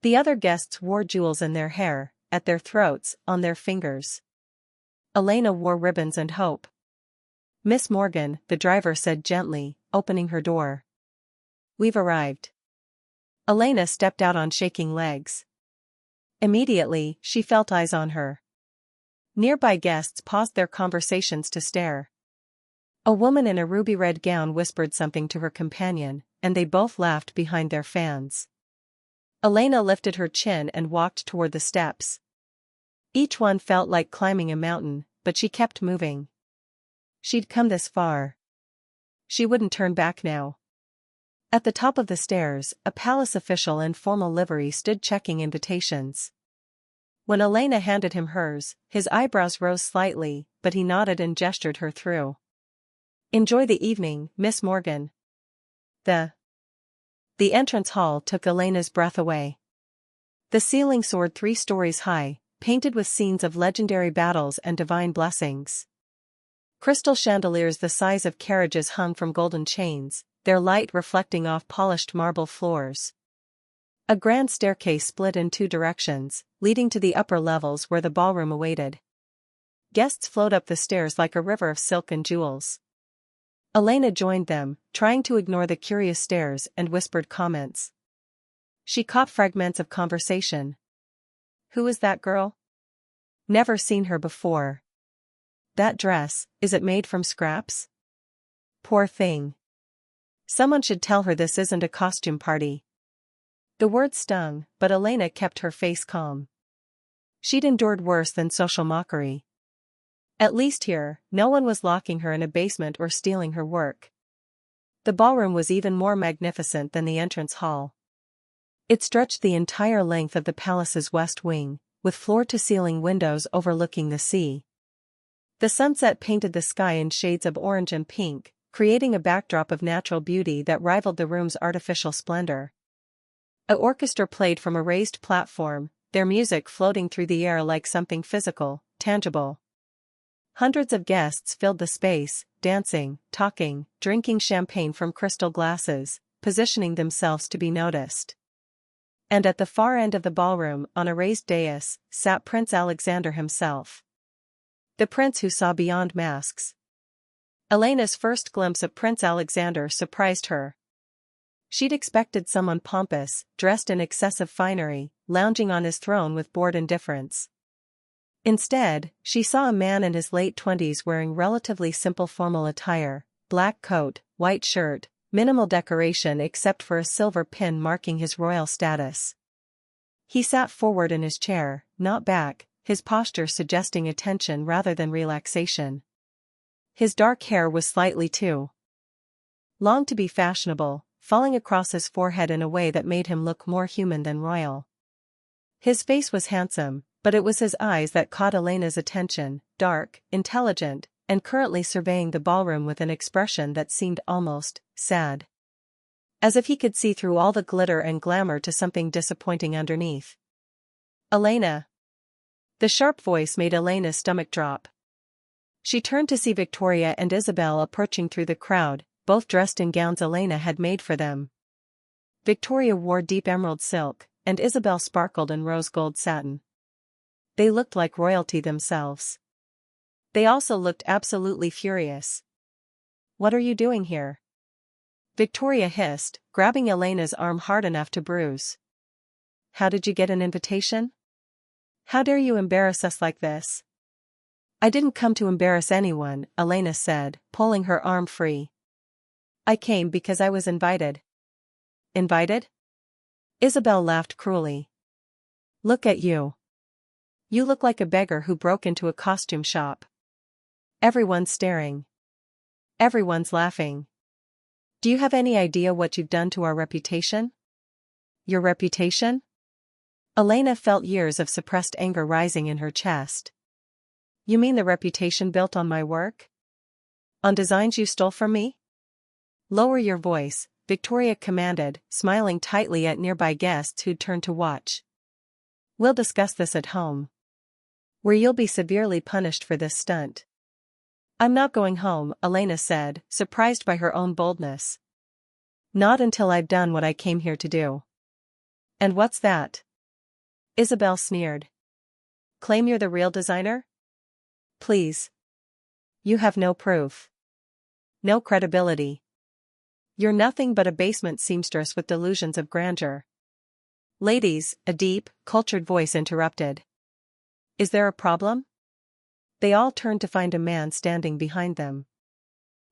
Speaker 1: The other guests wore jewels in their hair, at their throats, on their fingers. Elena wore ribbons and hope. "Miss Morgan," the driver said gently, opening her door. "We've arrived." Elena stepped out on shaking legs. Immediately, she felt eyes on her. Nearby guests paused their conversations to stare. A woman in a ruby-red gown whispered something to her companion, and they both laughed behind their fans. Elena lifted her chin and walked toward the steps. Each one felt like climbing a mountain, but she kept moving. She'd come this far. She wouldn't turn back now. At the top of the stairs, a palace official in formal livery stood checking invitations. When Elena handed him hers, his eyebrows rose slightly, but he nodded and gestured her through. "Enjoy the evening, Miss Morgan." The entrance hall took Elena's breath away. The ceiling soared 3 stories high, painted with scenes of legendary battles and divine blessings. Crystal chandeliers the size of carriages hung from golden chains, their light reflecting off polished marble floors. A grand staircase split in 2 directions, leading to the upper levels where the ballroom awaited. Guests flowed up the stairs like a river of silk and jewels. Elena joined them, trying to ignore the curious stares and whispered comments. She caught fragments of conversation. "Who is that girl? Never seen her before. That dress, is it made from scraps? Poor thing. Someone should tell her this isn't a costume party." The words stung, but Elena kept her face calm. She'd endured worse than social mockery. At least here, no one was locking her in a basement or stealing her work. The ballroom was even more magnificent than the entrance hall. It stretched the entire length of the palace's west wing, with floor-to-ceiling windows overlooking the sea. The sunset painted the sky in shades of orange and pink, creating a backdrop of natural beauty that rivaled the room's artificial splendor. An orchestra played from a raised platform, their music floating through the air like something physical, tangible. Hundreds of guests filled the space, dancing, talking, drinking champagne from crystal glasses, positioning themselves to be noticed. And at the far end of the ballroom, on a raised dais, sat Prince Alexander himself. The prince who saw beyond masks. Elena's first glimpse of Prince Alexander surprised her. She'd expected someone pompous, dressed in excessive finery, lounging on his throne with bored indifference. Instead, she saw a man in his late 20s wearing relatively simple formal attire, black coat, white shirt, minimal decoration except for a silver pin marking his royal status. He sat forward in his chair, not back, his posture suggesting attention rather than relaxation. His dark hair was slightly too long to be fashionable, falling across his forehead in a way that made him look more human than royal. His face was handsome, but it was his eyes that caught Elena's attention, dark, intelligent, and currently surveying the ballroom with an expression that seemed almost sad. As if he could see through all the glitter and glamour to something disappointing underneath. "Elena." The sharp voice made Elena's stomach drop. She turned to see Victoria and Isabel approaching through the crowd, both dressed in gowns Elena had made for them. Victoria wore deep emerald silk, and Isabel sparkled in rose gold satin. They looked like royalty themselves. They also looked absolutely furious. "What are you doing here?" Victoria hissed, grabbing Elena's arm hard enough to bruise. "How did you get an invitation? How dare you embarrass us like this?" "I didn't come to embarrass anyone," Elena said, pulling her arm free. "I came because I was invited." "Invited?" Isabel laughed cruelly. "Look at you. You look like a beggar who broke into a costume shop. Everyone's staring. Everyone's laughing. Do you have any idea what you've done to our reputation?" "Your reputation?" Elena felt years of suppressed anger rising in her chest. "You mean the reputation built on my work? On designs you stole from me?" "Lower your voice," Victoria commanded, smiling tightly at nearby guests who'd turned to watch. "We'll discuss this at home, where you'll be severely punished for this stunt." "I'm not going home," Elena said, surprised by her own boldness. Not until I've done what I came here to do. And what's that? Isabel sneered. Claim you're the real designer? Please. You have no proof. No credibility. You're nothing but a basement seamstress with delusions of grandeur. Ladies, a deep, cultured voice interrupted. Is there a problem? They all turned to find a man standing behind them.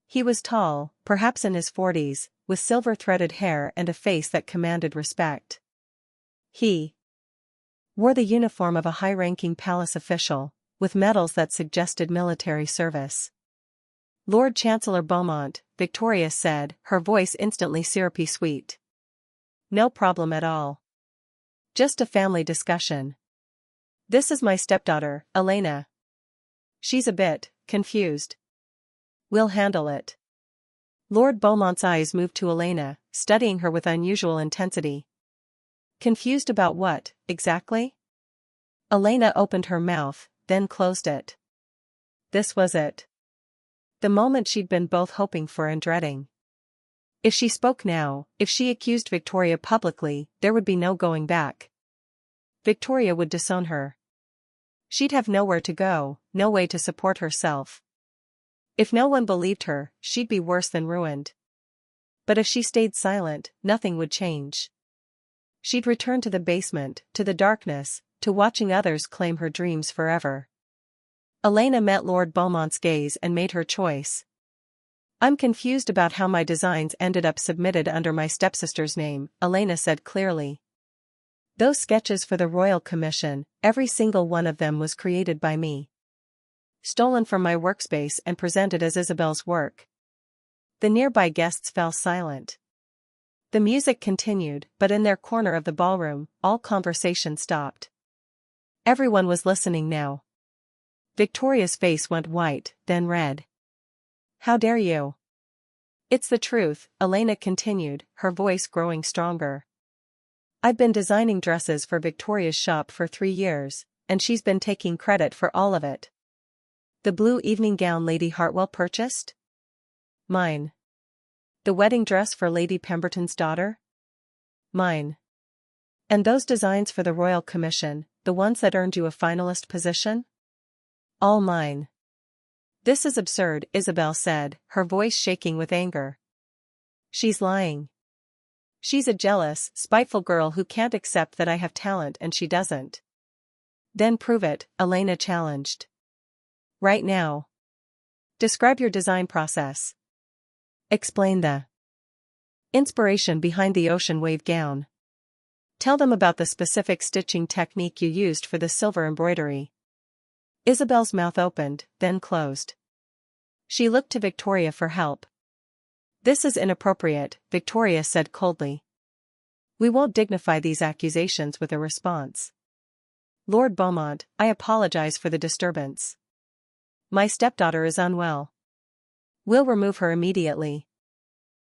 Speaker 1: He was tall, perhaps in his 40s, with silver-threaded hair and a face that commanded respect. He wore the uniform of a high-ranking palace official, with medals that suggested military service. Lord Chancellor Beaumont, Victoria said, her voice instantly syrupy sweet. No problem at all. Just a family discussion. This is my stepdaughter, Elena. She's a bit confused. We'll handle it. Lord Beaumont's eyes moved to Elena, studying her with unusual intensity. Confused about what, exactly? Elena opened her mouth, then closed it. This was it. The moment she'd been both hoping for and dreading. If she spoke now, if she accused Victoria publicly, there would be no going back. Victoria would disown her. She'd have nowhere to go, no way to support herself. If no one believed her, she'd be worse than ruined. But if she stayed silent, nothing would change. She'd return to the basement, to the darkness, to watching others claim her dreams forever. Elena met Lord Beaumont's gaze and made her choice. I'm confused about how my designs ended up submitted under my stepsister's name, Elena said clearly. Those sketches for the Royal Commission, every single one of them was created by me. Stolen from my workspace and presented as Isabel's work. The nearby guests fell silent. The music continued, but in their corner of the ballroom, all conversation stopped. Everyone was listening now. Victoria's face went white, then red. How dare you? It's the truth, Elena continued, her voice growing stronger. I've been designing dresses for Victoria's shop for 3 years, and she's been taking credit for all of it. The blue evening gown Lady Hartwell purchased? Mine. The wedding dress for Lady Pemberton's daughter? Mine. And those designs for the Royal Commission, the ones that earned you a finalist position? All mine. This is absurd, Isabel said, her voice shaking with anger. She's lying. She's a jealous, spiteful girl who can't accept that I have talent and she doesn't. Then prove it, Elena challenged. Right now. Describe your design process. Explain the inspiration behind the ocean wave gown. Tell them about the specific stitching technique you used for the silver embroidery. Isabel's mouth opened, then closed. She looked to Victoria for help. This is inappropriate, Victoria said coldly. We won't dignify these accusations with a response. Lord Beaumont, I apologize for the disturbance. My stepdaughter is unwell. We'll remove her immediately.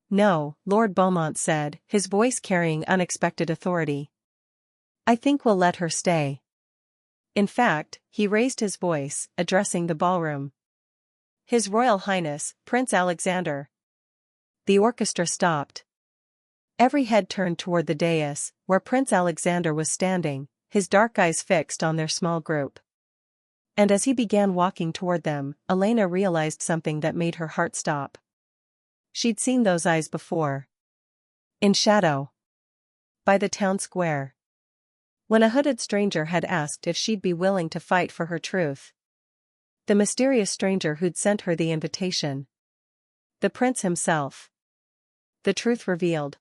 Speaker 1: No, Lord Beaumont said, his voice carrying unexpected authority. I think we'll let her stay. In fact, he raised his voice, addressing the ballroom. His Royal Highness, Prince Alexander. The orchestra stopped. Every head turned toward the dais, where Prince Alexander was standing, his dark eyes fixed on their small group. And as he began walking toward them, Elena realized something that made her heart stop. She'd seen those eyes before. In shadow. By the town square. When a hooded stranger had asked if she'd be willing to fight for her truth. The mysterious stranger who'd sent her the invitation. The prince himself. The truth revealed.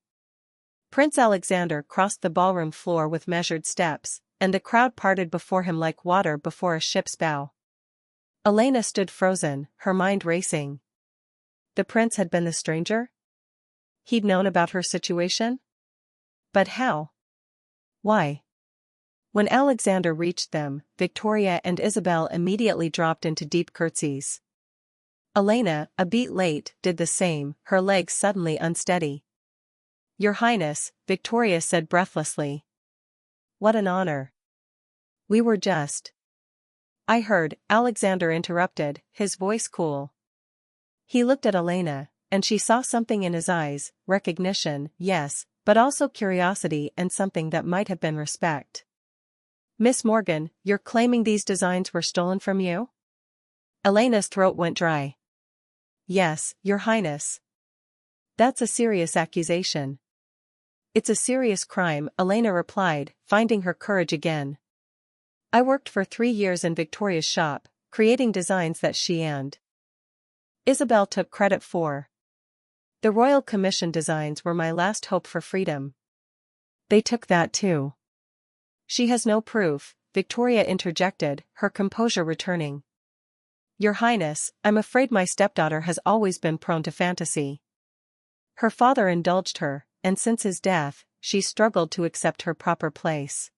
Speaker 1: Prince Alexander crossed the ballroom floor with measured steps, and the crowd parted before him like water before a ship's bow. Elena stood frozen, her mind racing. The prince had been the stranger? He'd known about her situation? But how? Why? When Alexander reached them, Victoria and Isabel immediately dropped into deep curtsies. Elena, a beat late, did the same, her legs suddenly unsteady. Your Highness, Victoria said breathlessly. What an honor. We were just. I heard, Alexander interrupted, his voice cool. He looked at Elena, and she saw something in his eyes, recognition, yes, but also curiosity and something that might have been respect. Miss Morgan, you're claiming these designs were stolen from you? Elena's throat went dry. Yes, Your Highness. That's a serious accusation. It's a serious crime, Elena replied, finding her courage again. I worked for 3 years in Victoria's shop, creating designs that she and Isabel took credit for. The Royal Commission designs were my last hope for freedom. They took that too. She has no proof, Victoria interjected, her composure returning. Your Highness, I'm afraid my stepdaughter has always been prone to fantasy. Her father indulged her, and since his death, she struggled to accept her proper place.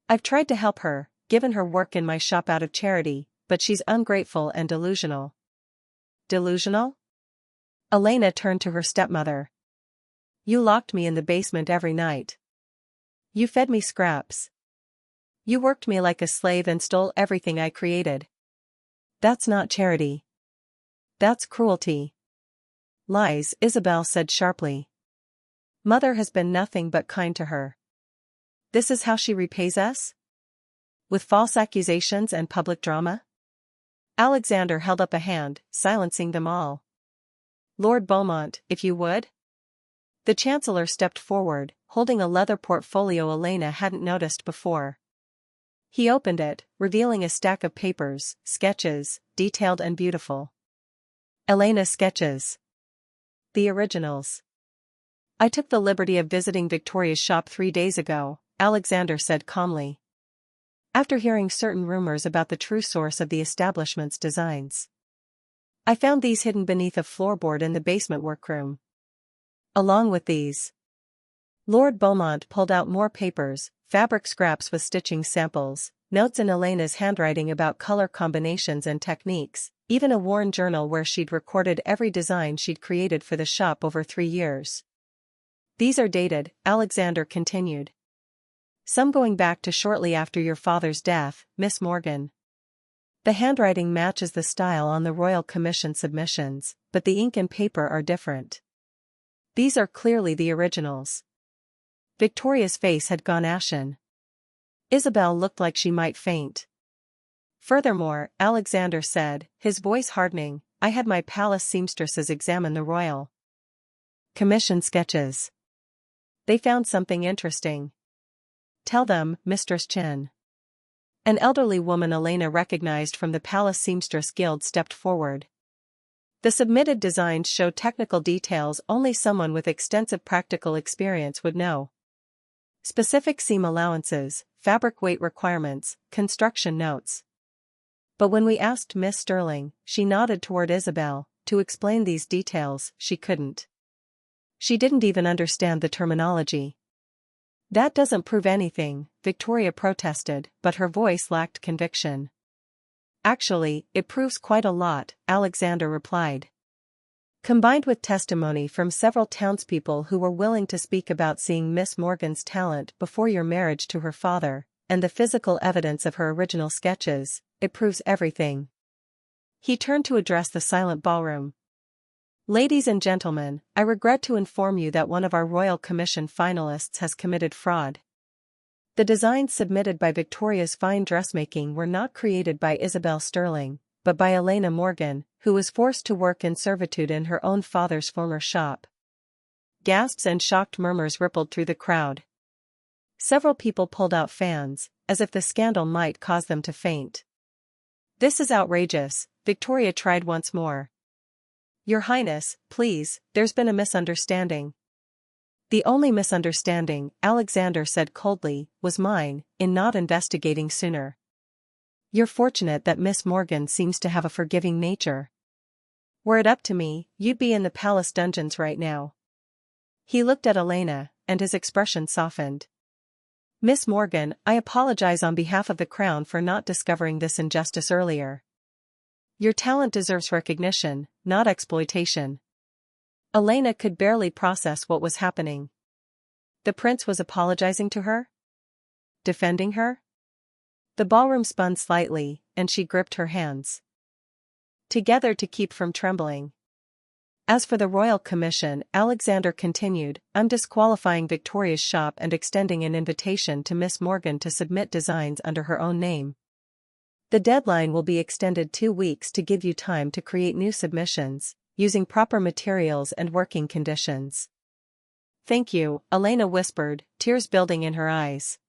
Speaker 1: I've tried to help her, given her work in my shop out of charity, but she's ungrateful and delusional. Delusional? Elena turned to her stepmother. You locked me in the basement every night. You fed me scraps. You worked me like a slave and stole everything I created. That's not charity. That's cruelty. Lies, Isabel said sharply. Mother has been nothing but kind to her. This is how she repays us? With false accusations and public drama? Alexander held up a hand, silencing them all. Lord Beaumont, if you would? The Chancellor stepped forward, holding a leather portfolio Elena hadn't noticed before. He opened it, revealing a stack of papers, sketches, detailed and beautiful. Elena's sketches. The originals. I took the liberty of visiting Victoria's shop 3 days ago, Alexander said calmly. After hearing certain rumors about the true source of the establishment's designs. I found these hidden beneath a floorboard in the basement workroom. Along with these. Lord Beaumont pulled out more papers, fabric scraps with stitching samples, notes in Elena's handwriting about color combinations and techniques, even a worn journal where she'd recorded every design she'd created for the shop over 3 years. These are dated, Alexander continued. Some going back to shortly after your father's death, Miss Morgan. The handwriting matches the style on the Royal Commission submissions, but the ink and paper are different. These are clearly the originals. Victoria's face had gone ashen. Isabel looked like she might faint. Furthermore, Alexander said, his voice hardening, I had my palace seamstresses examine the Royal Commission sketches. They found something interesting. Tell them, Mistress Chen. An elderly woman Elena recognized from the Palace Seamstress Guild stepped forward. The submitted designs show technical details only someone with extensive practical experience would know. Specific seam allowances, fabric weight requirements, construction notes. But when we asked Miss Sterling, she nodded toward Isabel, to explain these details, she couldn't. She didn't even understand the terminology. That doesn't prove anything, Victoria protested, but her voice lacked conviction. Actually, it proves quite a lot, Alexander replied. Combined with testimony from several townspeople who were willing to speak about seeing Miss Morgan's talent before your marriage to her father, and the physical evidence of her original sketches, it proves everything. He turned to address the silent ballroom. Ladies and gentlemen, I regret to inform you that one of our Royal Commission finalists has committed fraud. The designs submitted by Victoria's Fine Dressmaking were not created by Isabel Sterling, but by Elena Morgan, who was forced to work in servitude in her own father's former shop. Gasps and shocked murmurs rippled through the crowd. Several people pulled out fans, as if the scandal might cause them to faint. This is outrageous, Victoria tried once more. Your Highness, please, there's been a misunderstanding. The only misunderstanding, Alexander said coldly, was mine, in not investigating sooner. You're fortunate that Miss Morgan seems to have a forgiving nature. Were it up to me, you'd be in the palace dungeons right now. He looked at Elena, and his expression softened. Miss Morgan, I apologize on behalf of the Crown for not discovering this injustice earlier. Your talent deserves recognition, not exploitation. Elena could barely process what was happening. The prince was apologizing to her? Defending her? The ballroom spun slightly, and she gripped her hands together to keep from trembling. As for the royal commission, Alexander continued, I'm disqualifying Victoria's shop and extending an invitation to Miss Morgan to submit designs under her own name. The deadline will be extended 2 weeks to give you time to create new submissions, using proper materials and working conditions. Thank you, Elena whispered, tears building in her eyes.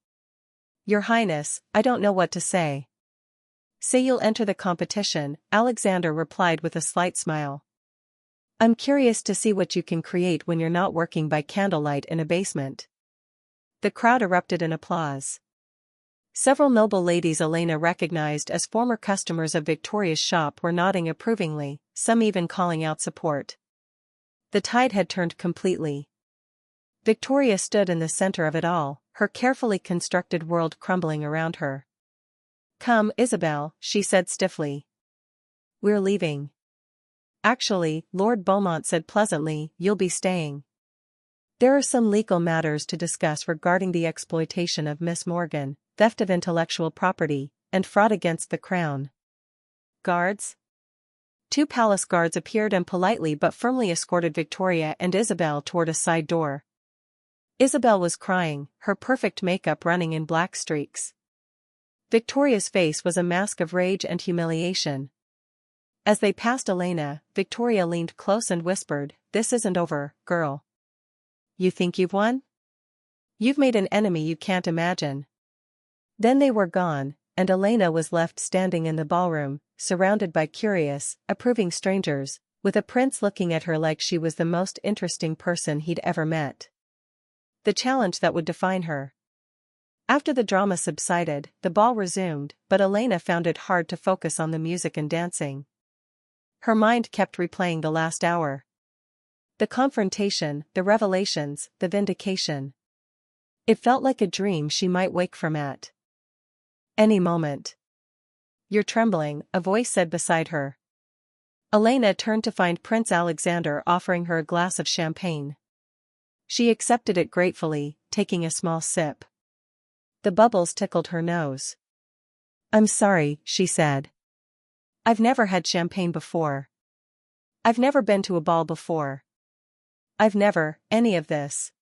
Speaker 1: Your Highness, I don't know what to say. Say you'll enter the competition, Alexander replied with a slight smile. I'm curious to see what you can create when you're not working by candlelight in a basement. The crowd erupted in applause. Several noble ladies Elena recognized as former customers of Victoria's shop were nodding approvingly, some even calling out support. The tide had turned completely. Victoria stood in the center of it all, her carefully constructed world crumbling around her. Come, Isabel, she said stiffly. We're leaving. Actually, Lord Beaumont said pleasantly, you'll be staying. There are some legal matters to discuss regarding the exploitation of Miss Morgan, theft of intellectual property, and fraud against the crown. Guards? 2 palace guards appeared and politely but firmly escorted Victoria and Isabel toward a side door. Isabel was crying, her perfect makeup running in black streaks. Victoria's face was a mask of rage and humiliation. As they passed Elena, Victoria leaned close and whispered, This isn't over, girl. You think you've won? You've made an enemy you can't imagine. Then they were gone, and Elena was left standing in the ballroom, surrounded by curious, approving strangers, with a prince looking at her like she was the most interesting person he'd ever met. The challenge that would define her. After the drama subsided, the ball resumed, but Elena found it hard to focus on the music and dancing. Her mind kept replaying the last hour. The confrontation, the revelations, the vindication. It felt like a dream she might wake from at any moment. You're trembling, a voice said beside her. Elena turned to find Prince Alexander offering her a glass of champagne. She accepted it gratefully, taking a small sip. The bubbles tickled her nose. I'm sorry, she said. I've never had champagne before. I've never been to a ball before. I've never, any of this.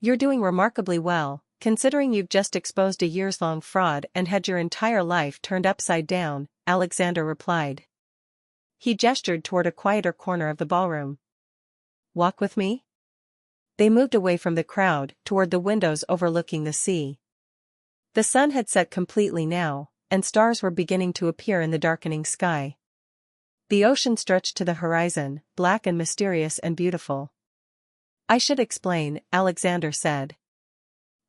Speaker 1: You're doing remarkably well, considering you've just exposed a years-long fraud and had your entire life turned upside down, Alexander replied. He gestured toward a quieter corner of the ballroom. Walk with me? They moved away from the crowd, toward the windows overlooking the sea. The sun had set completely now, and stars were beginning to appear in the darkening sky. The ocean stretched to the horizon, black and mysterious and beautiful. I should explain, Alexander said.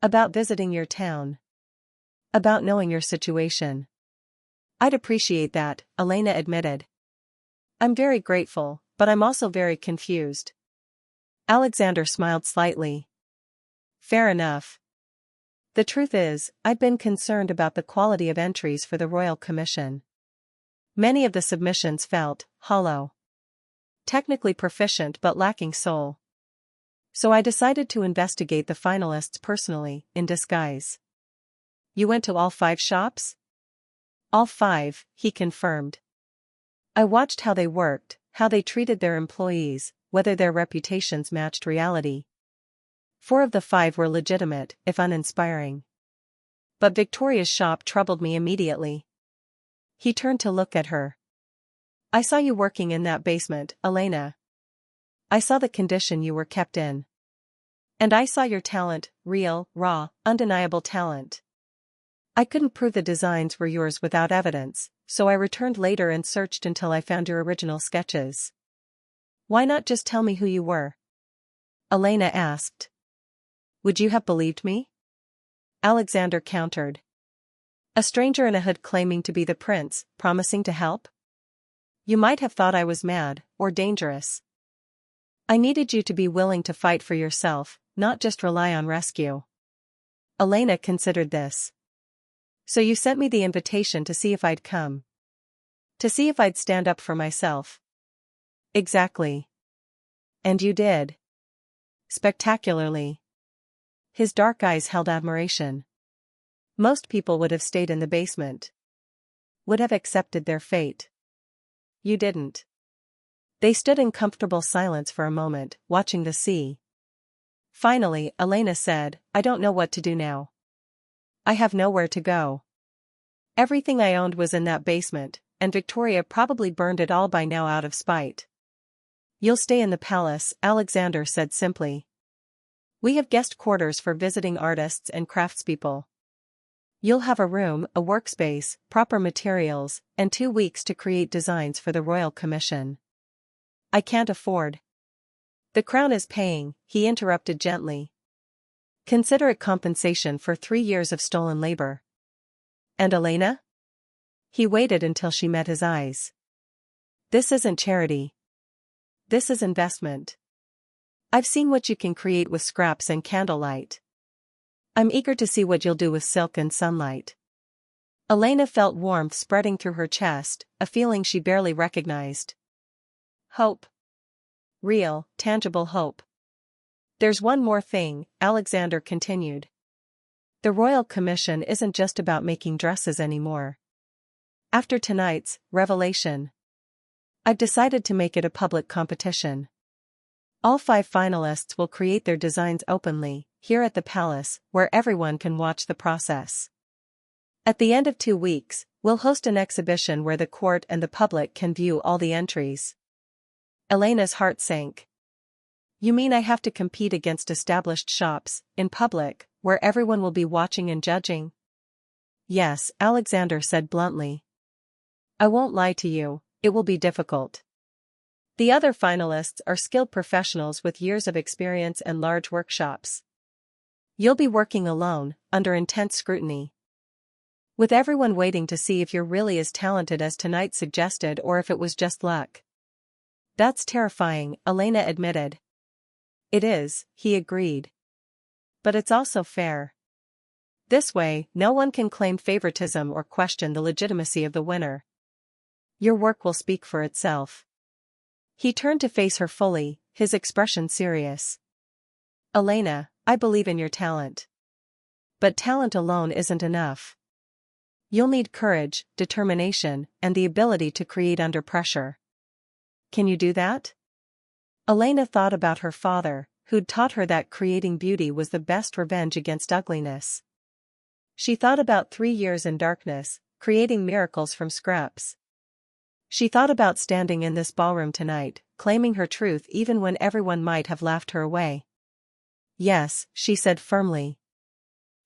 Speaker 1: About visiting your town. About knowing your situation. I'd appreciate that, Elena admitted. I'm very grateful, but I'm also very confused. Alexander smiled slightly. Fair enough. The truth is, I'd been concerned about the quality of entries for the Royal Commission. Many of the submissions felt hollow. Technically proficient but lacking soul. So I decided to investigate the finalists personally, in disguise. You went to all 5 shops? All 5, he confirmed. I watched how they worked, how they treated their employees, whether their reputations matched reality. 4 of the 5 were legitimate, if uninspiring. But Victoria's shop troubled me immediately. He turned to look at her. I saw you working in that basement, Elena. I saw the condition you were kept in. And I saw your talent, real, raw, undeniable talent. I couldn't prove the designs were yours without evidence, so I returned later and searched until I found your original sketches. Why not just tell me who you were? Elena asked. Would you have believed me? Alexander countered. A stranger in a hood claiming to be the prince, promising to help? You might have thought I was mad, or dangerous. I needed you to be willing to fight for yourself, not just rely on rescue. Elena considered this. So you sent me the invitation to see if I'd come. To see if I'd stand up for myself. Exactly. And you did. Spectacularly. His dark eyes held admiration. Most people would have stayed in the basement. Would have accepted their fate. You didn't. They stood in comfortable silence for a moment, watching the sea. Finally, Elena said, "I don't know what to do now. I have nowhere to go. Everything I owned was in that basement, and Victoria probably burned it all by now out of spite." "You'll stay in the palace," Alexander said simply. "We have guest quarters for visiting artists and craftspeople. You'll have a room, a workspace, proper materials, and 2 weeks to create designs for the Royal Commission." "I can't afford." "The Crown is paying," he interrupted gently. "Consider it compensation for 3 years of stolen labor." "And Elena?" He waited until she met his eyes. "This isn't charity. This is investment. I've seen what you can create with scraps and candlelight. I'm eager to see what you'll do with silk and sunlight." Elena felt warmth spreading through her chest, a feeling she barely recognized. Hope. Real, tangible hope. "There's one more thing," Alexander continued. "The Royal Commission isn't just about making dresses anymore. After tonight's revelation, I've decided to make it a public competition. All 5 finalists will create their designs openly, here at the palace, where everyone can watch the process. At the end of 2 weeks, we'll host an exhibition where the court and the public can view all the entries." Elena's heart sank. "You mean I have to compete against established shops, in public, where everyone will be watching and judging?" "Yes," Alexander said bluntly. "I won't lie to you, it will be difficult. The other finalists are skilled professionals with years of experience and large workshops. You'll be working alone, under intense scrutiny. With everyone waiting to see if you're really as talented as tonight suggested or if it was just luck." "That's terrifying," Elena admitted. "It is," he agreed. "But it's also fair. This way, no one can claim favoritism or question the legitimacy of the winner. Your work will speak for itself." He turned to face her fully, his expression serious. "Elena, I believe in your talent. But talent alone isn't enough. You'll need courage, determination, and the ability to create under pressure. Can you do that?" Elena thought about her father, who'd taught her that creating beauty was the best revenge against ugliness. She thought about 3 years in darkness, creating miracles from scraps. She thought about standing in this ballroom tonight, claiming her truth even when everyone might have laughed her away. "Yes," she said firmly.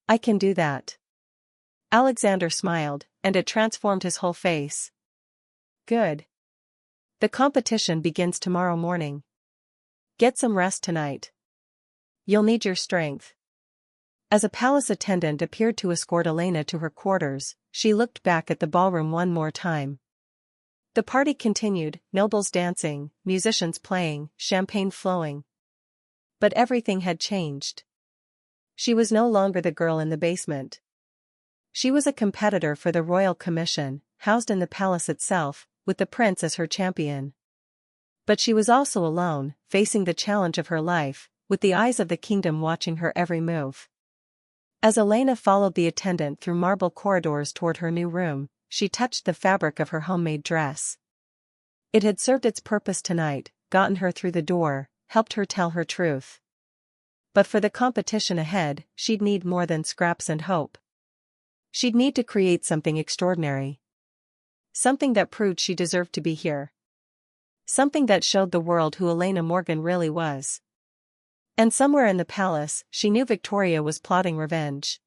Speaker 1: "I can do that." Alexander smiled, and it transformed his whole face. "Good. The competition begins tomorrow morning. Get some rest tonight. You'll need your strength." As a palace attendant appeared to escort Elena to her quarters, she looked back at the ballroom one more time. The party continued, nobles dancing, musicians playing, champagne flowing. But everything had changed. She was no longer the girl in the basement. She was a competitor for the Royal Commission, housed in the palace itself, with the prince as her champion. But she was also alone, facing the challenge of her life, with the eyes of the kingdom watching her every move. As Elena followed the attendant through marble corridors toward her new room, she touched the fabric of her homemade dress. It had served its purpose tonight, gotten her through the door, helped her tell her truth. But for the competition ahead, she'd need more than scraps and hope. She'd need to create something extraordinary. Something that proved she deserved to be here. Something that showed the world who Elena Morgan really was. And somewhere in the palace, she knew Victoria was plotting revenge.